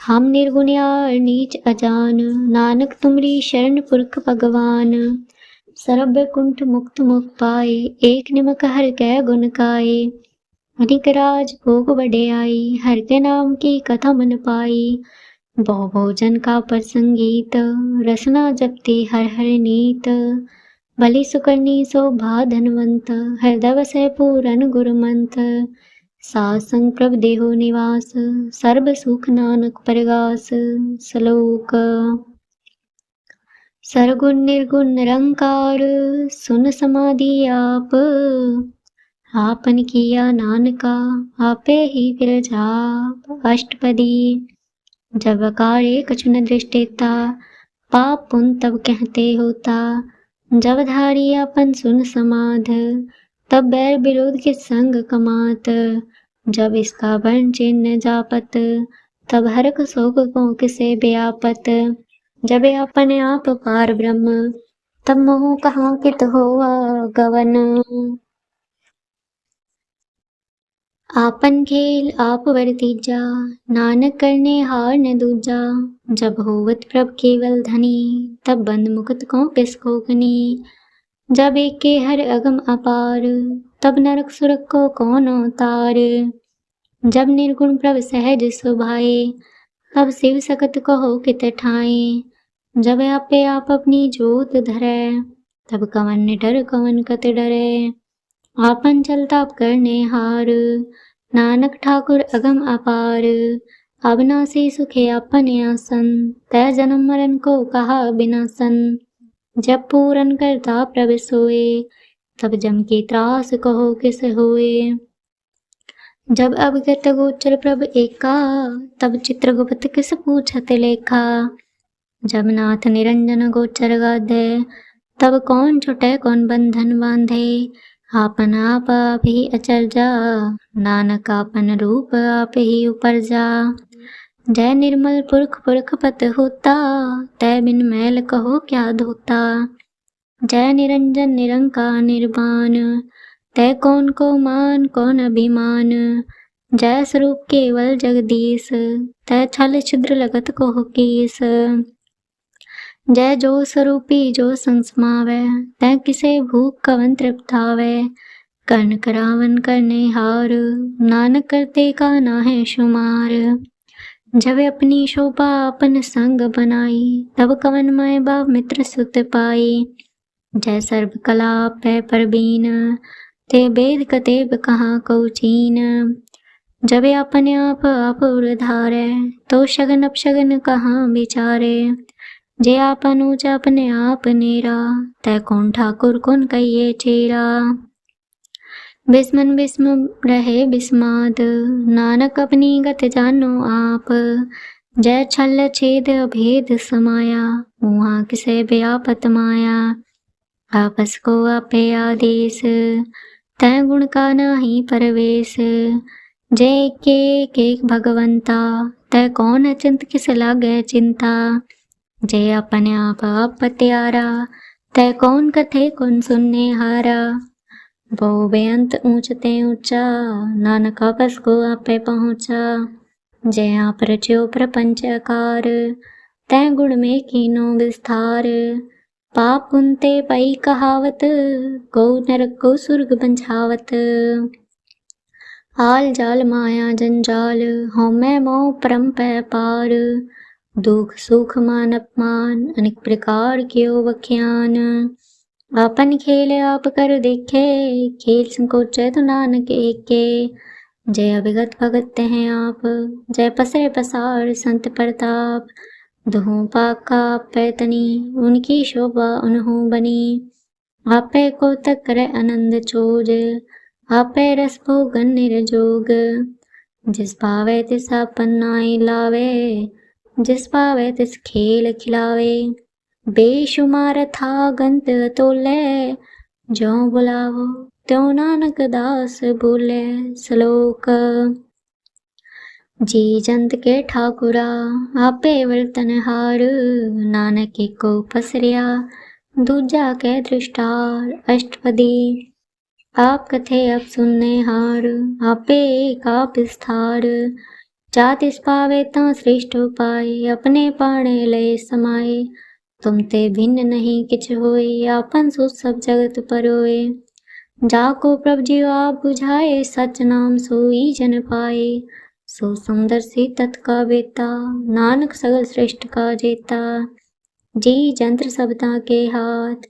[SPEAKER 1] हम निर्गुणियार नीच अजान, नानक तुमरी शरण पुरख भगवान। सरब कुंठ मुक्त मुख पाए, एक निमक हर कै गुण गाए। अनिक राज भोग बढ़ियाई, हर के नाम की कथा मन पाई। बहु भोजन का प्रसंगीत, रसना जपते हर हर नीत। भली सुकर्णी शोभा धनवंत, हृदय वसै पूरन गुरुमंत। साध संग प्रभ देहो निवास, सर्ब सुख नानक परगास। श्लोक। सरगुण निर्गुण निरंकार, सुन समाधि आप। आपन किया नानका, आपे ही फिर जाप। अष्टपदी। जब अकारे कछु न दृष्टेता, पाप पुण्य तब कहते होता। जब धारी अपन सुन समाध, तब बैर विरोध के संग कमात। जब इसका वर्ण चिन्ह जापत, तब हरक शोक को किसे व्यापत। जब अपने आप पार ब्रह्म, तब मोह कहाँ कित होआ गवन। आपन खेल आप वर्तीजा, नानक करने हार न दूजा। जब होवत प्रभ केवल धनी, तब बंद मुकुट को किसको गनी। जब एक के हर अगम अपार, तब नरक सुरक को कौन तार। जब निर्गुण प्रभ सहज सुभाए, तब शिव सकत कहो कित ठाए। जब आपे आप अपनी जोत धरै, तब कवन डर कवन कत डरै। आपन चलता करने हार, नानक ठाकुर अगम अपार। अविनाशी सुखे अपन आसन, तै जन्म मरण को कहा बिनासन। जब पूरन करता प्रभ सोए, तब जम के त्रास कहो किस होए। जब अवगत गोचर प्रभ एका, तब चित्रगुप्त किस पूछत लेखा। जब नाथ निरंजन गोचर गाधे, तब कौन छुटे कौन बंधन बांधे। आपन आप ही अचरजा, नानक आपन रूप आप ही उपरजा। जय निर्मल पुरख पुरख पत होता, तै बिन मैल कहो क्या धोता। जय निरंजन निरंकार निर्वाण, तै कौन को मान कौन अभिमान। जय स्वरूप केवल जगदीश, तै छल छिद्र लगत को कीस। जय जो स्वरूपी जो संग समावै, तै किसे भूख कवन तृप्तावै। कर्ण करावन करने हार, नानक करते का नाहे शुमार। जब अपनी शोभा अपन संग बनाई, तब कवन माय बाप मित्र सुत पाई। जय सर्व कला पै परबीन, ते वेद कतेब कहाँ कौ चीन। जब अपने आप आप उधारै, तो शगन अपशगन कहाँ विचारे। जे आपन ऊंचा अपने आप नेरा, तै कौन ठाकुर कौन कहिए चेरा। बिस्मन बिस्म रहे बिस्माद, नानक अपनी गत जानो आप। जय छल छेद अभेद समाया, उहाँ किसे व्यापत माया। आपस को आपे आदेश, तै गुण का नाही परवेश। जय के भगवंता, तै कौन अचिंत किस लागे चिंता। जय अपने आप पत्यारा, तै कौन कथे कौन सुनने हारा। बहु बेअंत ऊंचते ऊंचा, नानक आपस को आपे पहुँचा। जय आप रच्यो प्रपंच आकार, तै गुण में कीनो विस्तार। पाप पुन ते पई कहावत, को नरक को सुर्ग बंझावत। आल जाल माया जंजाल, हौमै मोह परम पै पार। दुख सुख मान अपमान, अनेक प्रकार क्यों बख्यान। आपन खेल आप कर देखे, खेल संकोचे तो नानक एके। जय अभिगत भगत हैं आप, जय पसरे पसार संत प्रताप। दुहों पाका पैतनी, उनकी शोभा उन्हों बनी। आपे को तक करे आनंद चोज, आपे रस भोगन निर्जोग। जिस पावे तिस आपन नाई लावे, जिस पावे तिस खेल खिलावे। बेशुमार था गंत तोले, ज्यों बुलावो त्यों नानक दास बोले। श्लोक। जी जंत के ठाकुरा, आपे वर्तनहार। नानक को पसरिया, दूजा के दृष्टार। अष्टपदी। आप कथे अब सुनने हार, आपे एक आप स्थार। जातिस पावे ता श्रेष्ठ उपाय, अपने पाणे लय समाये। तुम ते भिन्न नहीं किछ होय, आपन सो सब जगत परोए। जाको प्रभ जीव आप बुझाए, सच नाम सोई जन पाए। सो समदर्शी तत्का बेता, नानक सगल श्रेष्ठ का जेता। जी जंत्र सबता के हाथ,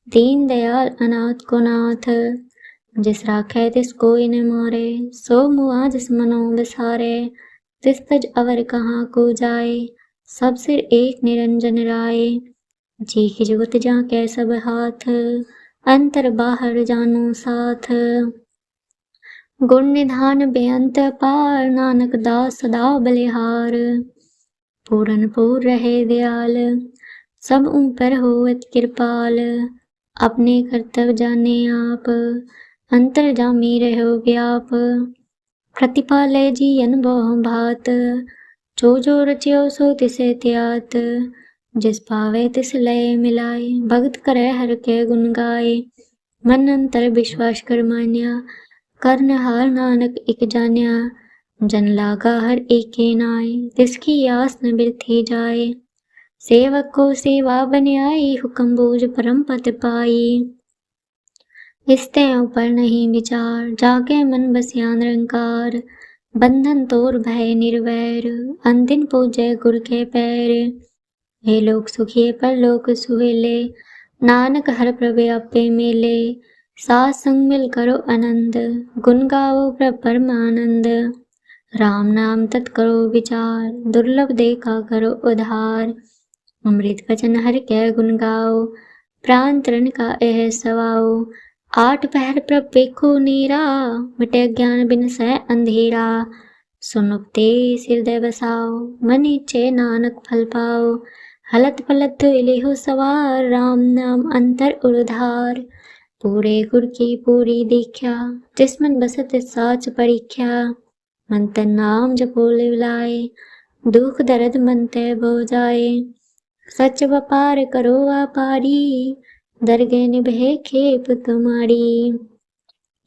[SPEAKER 1] दीन दयाल अनाथ को नाथ। जिस राखै तिस कोई न मारे, सो मुआ जिस मनो बिसारे। तिस तज अवर कहाँ को जाए, सब सिर एक निरंजन राय। जी की जुगत जा कै सब हाथ, अंतर बाहर जानो साथ। गुण निधान बेअंत पार, नानक दास सदा बलिहार। पूरन पूर रहे दयाल, सब ऊपर होवत कृपाल। अपने कर्तव्य जाने आप, अंतर जामी रहो व्याप। प्रतिपाले जी अनुभव भात, जो रचियो सो तिसे त्यात। जिस पावे तिस लय मिलाए, भगत करे हर के गुण गाए। मन अंतर विश्वास कर मान्या, करन हार नानक इक जान्या। जन लागा हर एके नाय, तिसकी आस न बिरथी जाए। सेवक को सेवा बन्याई, हुक्म बूझ परम पद पाई। इसते ऊपर नहीं विचार, जाके मन बसिया निरंकार। बंधन तोर भय निर्वैर, अंतिम पूजय गुर के पैर। हे लोक सुखिए पर लोक सुहेले, नानक हर प्रभु आपे मेले। साथ संग मिल करो आनंद, गुण गाओ प्रभ परमानंद। राम नाम तत् करो विचार, दुर्लभ देखा करो उधार। अमृत वचन हर कै गुण गाओ, प्राण तरण का एह सवाओ। आठ पहर प्रभ पेखो नीरा, मिटे ज्ञान बिन सै अंधेरा। सुनुपते हृदय बसाओ, मन इच्छे नानक फल पाओ। हलत पलत इलेहो सवार, राम नाम अंतर उधार। पूरे गुर की पूरी दीख्या, जिस मन बसत साच परीख्या। मन तन नाम जपो लिवलाए, दुख दर्द मन तै भो जाए। सच व्यापार करो व्यापारी, दरगे निभे खेप तुम्हारी।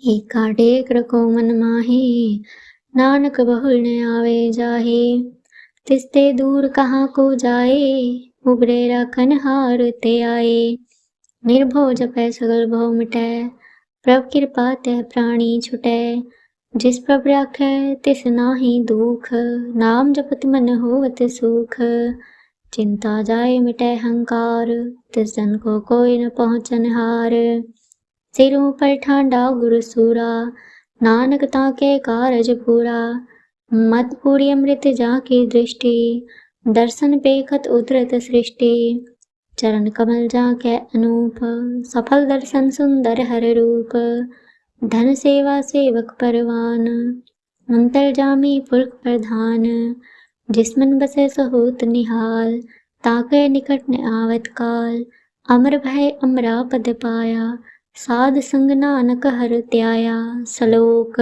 [SPEAKER 1] एका टेक रखो मन माहे, नानक बहुल न आवे जाहे। तिसते दूर कहाँ को जाए, उबरे राखन हार ते आए। निर्भो जपै सगल भव मिटै, प्रभ कृपा तै प्राणी छुटै। जिस प्रभ राखै तिस नाहि दुख, नाम जपत मन होवत सुख। चिंता जाए मिटै हंकार, तिस जन को कोई न पहुँचन हार। सिरों पर ठांडा गुर सूरा, नानक ताके कारज पूरा। मत पूरी अमृत जाकी दृष्टि, दर्शन पेखत उतरत सृष्टि। चरण कमल जाके अनूप, सफल दर्शन सुंदर हर रूप। धन सेवा सेवक परवान, अंतर्जामी पुरख प्रधान। जिसमन बसे सहोत निहाल, ताके निकट न आवत काल। अमर भय अमरा पद पाया, साध संग नानक हर त्याया। श्लोक।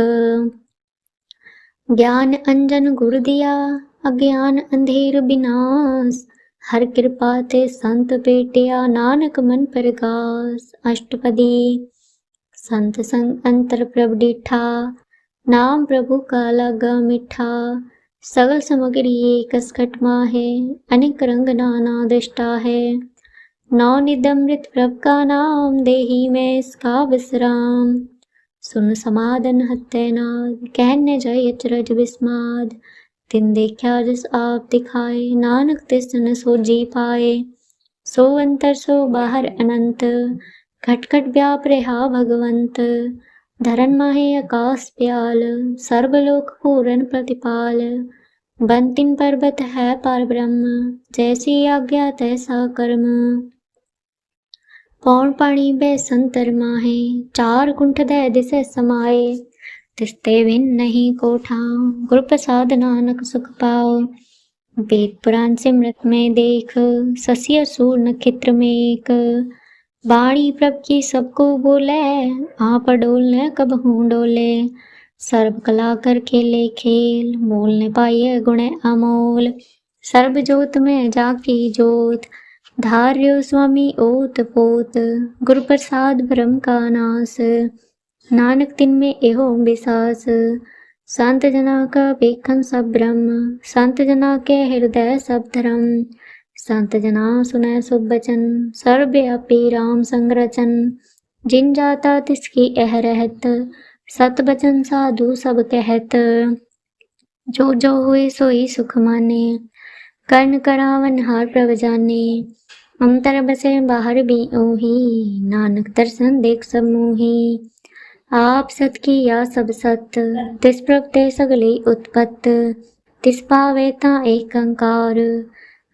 [SPEAKER 1] ज्ञान अंजन गुर दिया, अज्ञान अंधेर विनाश। हर कृपा ते संत पेटिया, नानक मन प्रगास। अष्टपदी। संत संग अंतर प्रभ डिठा, नाम प्रभु का लगा मिठा। सगल समग्री एक स्कट माहे, अनेक रंग नाना दृष्टा है। नौ निदमृत प्रभ का नाम, देही में इसका विश्राम। सुन समादन हत्तेनाद, कहने जय अचरज विस्माद। तिन देखा जिस आप दिखाए, नानक तिस न सो जी पाए। सो अंतर सो बाहर अनंत, घट घट व्याप रहा भगवंत। धरन माहे आकाश प्याल, सर्वलोक पूरन प्रतिपाल। बंतिन पर्वत है पार ब्रह्म, जैसी आज्ञा तैसा कर्म। पौन पाणी बै संतर माहे, चार कुंठ दै दिसै समाए। तिस्ते भिन नहीं को ठाव, गुर प्रसाद नानक सुख पाओ। वेद पुराण सिमरत में देख, शशि असुर नक्षत्र में एक। वाणी प्रभ की सबको बोले, आप डोलने कब हूँ डोले। सर्व कला कर खेले खेल, मोल न पाइय गुण अमोल। सर्व जोत में जाकी जोत, धार्यो स्वामी ओत पोत। गुरु प्रसाद भ्रम का नाश, नानक तिन में एहो विश्वास। संत जना का पेखन सब ब्रह्म, संत जना के हृदय सब धर्म। संत जना सुनै शुभ बचन, सर्वव्यापी राम संग रचन। जिन जाता तिसकी यह रहत, सत बचन साधु सब कहत। जो जो हुए सोई सुख माने, कर्ण करावन हार प्रभ जाने। अंतर बसे बाहर भी ओही, नानक दर्शन देख सब मोही। आप सत की या सब सत, तिस प्रभ ते सगली उत्पत। तिस पावे ता एक अंकार,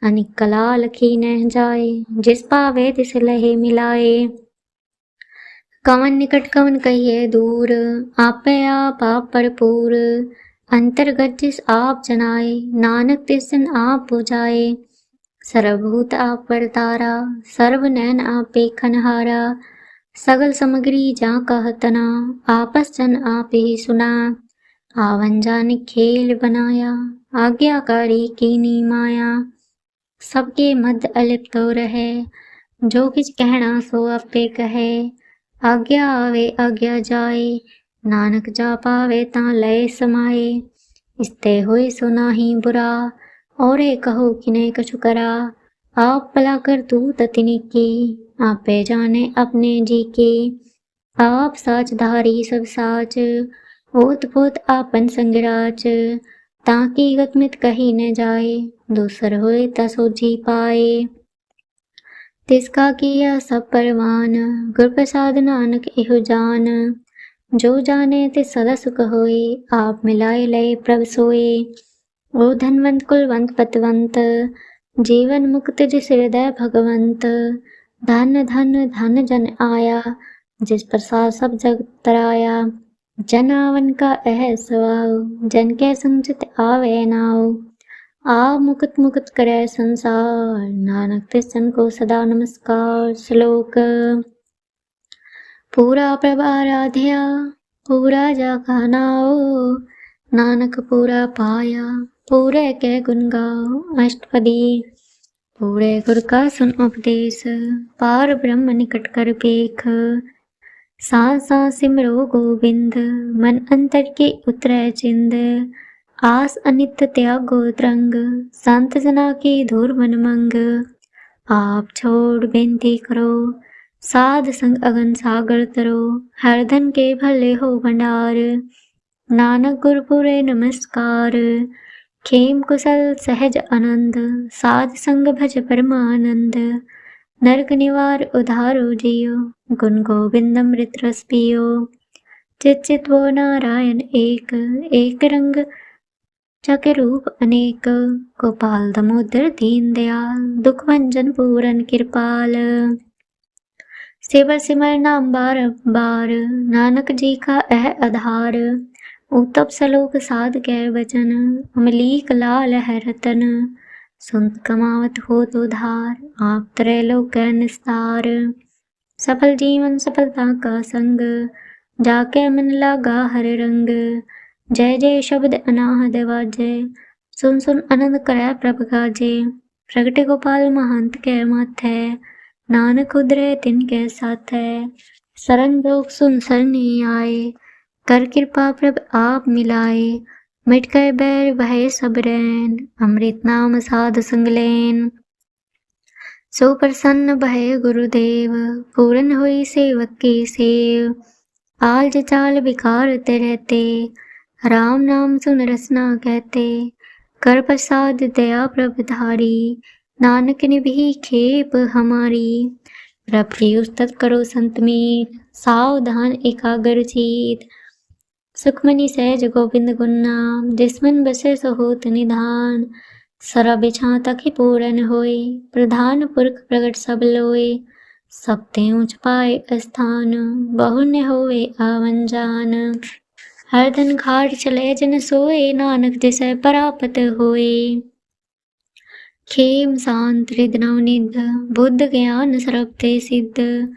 [SPEAKER 1] अनिक कला लखी न जाए। जिस पावे तिस लहे मिलाए। कवन निकट कवन कहिए दूर, आपे आप भरपूर। अंतर्गत जिस आप जनाए, नानक तिस जन आप बुझाए। सर्वभूत आप परतारा, सर्व नैन आप पेखनहारा। सगल समग्री जा कहतना, आपस जन आप ही सुना। आवन जान खेल बनाया, आज्ञाकारी कीनी माया। सबके मध्य अलिप्त तो रहे, जो किछ कहना सो आपे कहे। आज्ञा आवे आज्ञा जाए, नानक जा पावे ता लय समाए। इसते होए सो नाही बुरा, औरे कहो किने कछु करा। आप भला कर तू ततिनी की, आपे जाने अपने जी की। आप साच धारी सब साच, ओत पोत आपन संगराच। ताकि गतमित कही न जाए, दूसर होए तसो जी पाए। तिसका किया सब परवान, गुर प्रसाद नानक एहो जान। जो जाने ते सदा सुख होए, आप मिलाए लय प्रभ सोए। ओ धनवंत कुलवंत पतवंत, जीवन मुक्त जिस हृदय भगवंत। धन धन धन जन आया, जिस प्रसाद सब जग तराया। जन आवन का यह स्वभाव, जन के संचित आवे नाव। आप मुकुत मुकुत करे संसार, नानक तिस जन को सदा नमस्कार। श्लोक पूरा प्रभ आराध्या, पूरा जाका नाओ। नानक पूरा पाया, पूरे के गुण गाओ। अष्टपदी पूरे गुर का सुन उपदेश, पार ब्रह्म निकट कर पेख। सांस सांस सिमरो गोविंद, मन अंतर के उतरै चिंद। आस अनित त्यागो तरंग, संत जना की धूर मन मंग। आप छोड़ बेनती करो, साध संग अगन सागर तरो। हर धन के भले हो भंडार, नानक गुरपुरे नमस्कार। खेम कुशल सहज आनंद, साध संग भज परमानंद। नरक निवार उधारो जियो, गुण गोविंद अमृत रस पियो। चित चित वो नारायण एक, एक रंग जग रूप अनेक। गोपाल दामोदर दीन दयाल, दुख भंजन पूरन कृपाल। सेवर सिमर नाम बार बार, नानक जी का यह आधार। उत्तप सलोक साध के वचन, अमलीक लाल है रतन। सुनत कमावत हो तो धार, आप त्रैलोक कै निस्तार। सफल जीवन सफलता का संग, जाके मन लागा हर रंग। जय जय शब्द अनाहद वाजे, सुन सुन आनंद करे प्रभ गाजे। प्रगटे गोपाल महंत के माथे, नानक उदरे तिनके साथे। सरन लोग सुन सरनी आए, कर कृपा प्रभ आप मिलाए। मिट गए बैर भय सब रैन, अमृत नाम साध संग लैन। सो प्रसन्न भय गुरुदेव, पूरन हुई सेवक की सेव। आलज चाल विकारते रहते, राम नाम सुन रसना कहते। कर प्रसाद दया प्रभधारी, नानक निभि खेप हमारी। प्रभ की उस्तत करो संत मीत, सावधान एकाग्र चीत। सुखमनी सहज गोविंद गुण नाम, जिसमन बसे सो होत निधान। सरा बिछा तक ही पूरन होए, प्रधान पुरख प्रगट सब लोए। सब ते ऊंच पाए स्थान, बहु न होए आवन जान। हर धन घाट चले जन सोए, नानक जिसे परापत होए। खेम शांत हृदय नवनिध, बुद्ध ज्ञान सर्व ते सिद्ध।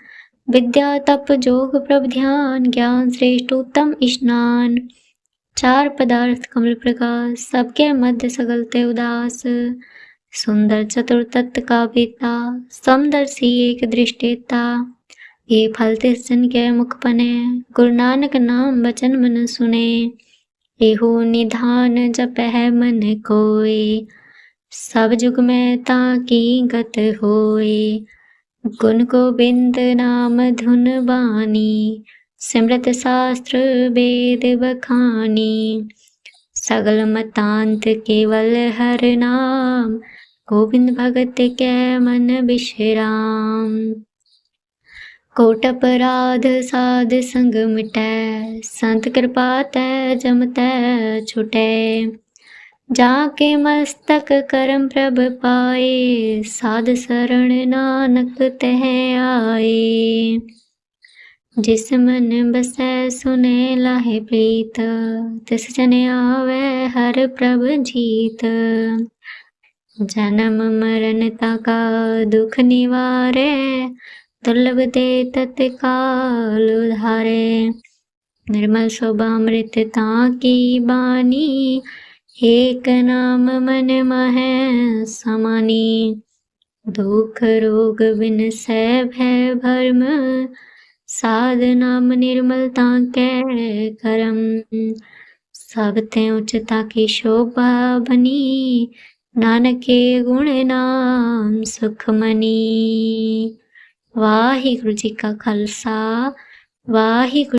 [SPEAKER 1] विद्या तप जोग प्रभ ध्यान, ज्ञान श्रेष्ठ उत्तम स्नान। चार पदार्थ कमल प्रकाश, सबके मध्य सकल ते उदास। सुंदर चतुर तत्व का पिता, समदर्शी एक दृष्टेता। ये फल तिस जन के मुख पने, गुरु नानक नाम वचन मन सुने। एहो निधान जपै मन कोय, सब जुग में ताकी गत होय। गुण गोविंद नाम धुन बानी, सिमरत शास्त्र वेद बखानी। सगल मतांत केवल हर नाम, गोविंद भगत के मन विश्राम। कोट अपराध साध संग मिटै, संत कृपा तै जम तै छुटै। जाके मस्तक करम प्रभ पाए, साध शरण नानक तह आए। जिस मन बसै सुने लाहे प्रीत, तिस जन आवे हर प्रभ जीत। जन्म मरण ताका दुख निवारे, दुर्लभ दे तत्काल उधारे। निर्मल शोभामृत ताकी बानी, एक नाम मन महे समानी। दुख रोग बिन सै भय भरम, साध नाम निर्मल ताके करम। सब ते उच्चता की शोभा बनी, नानक के गुण नाम सुखमनी। वाहिगुरु जी का खालसा, वाहिगुरु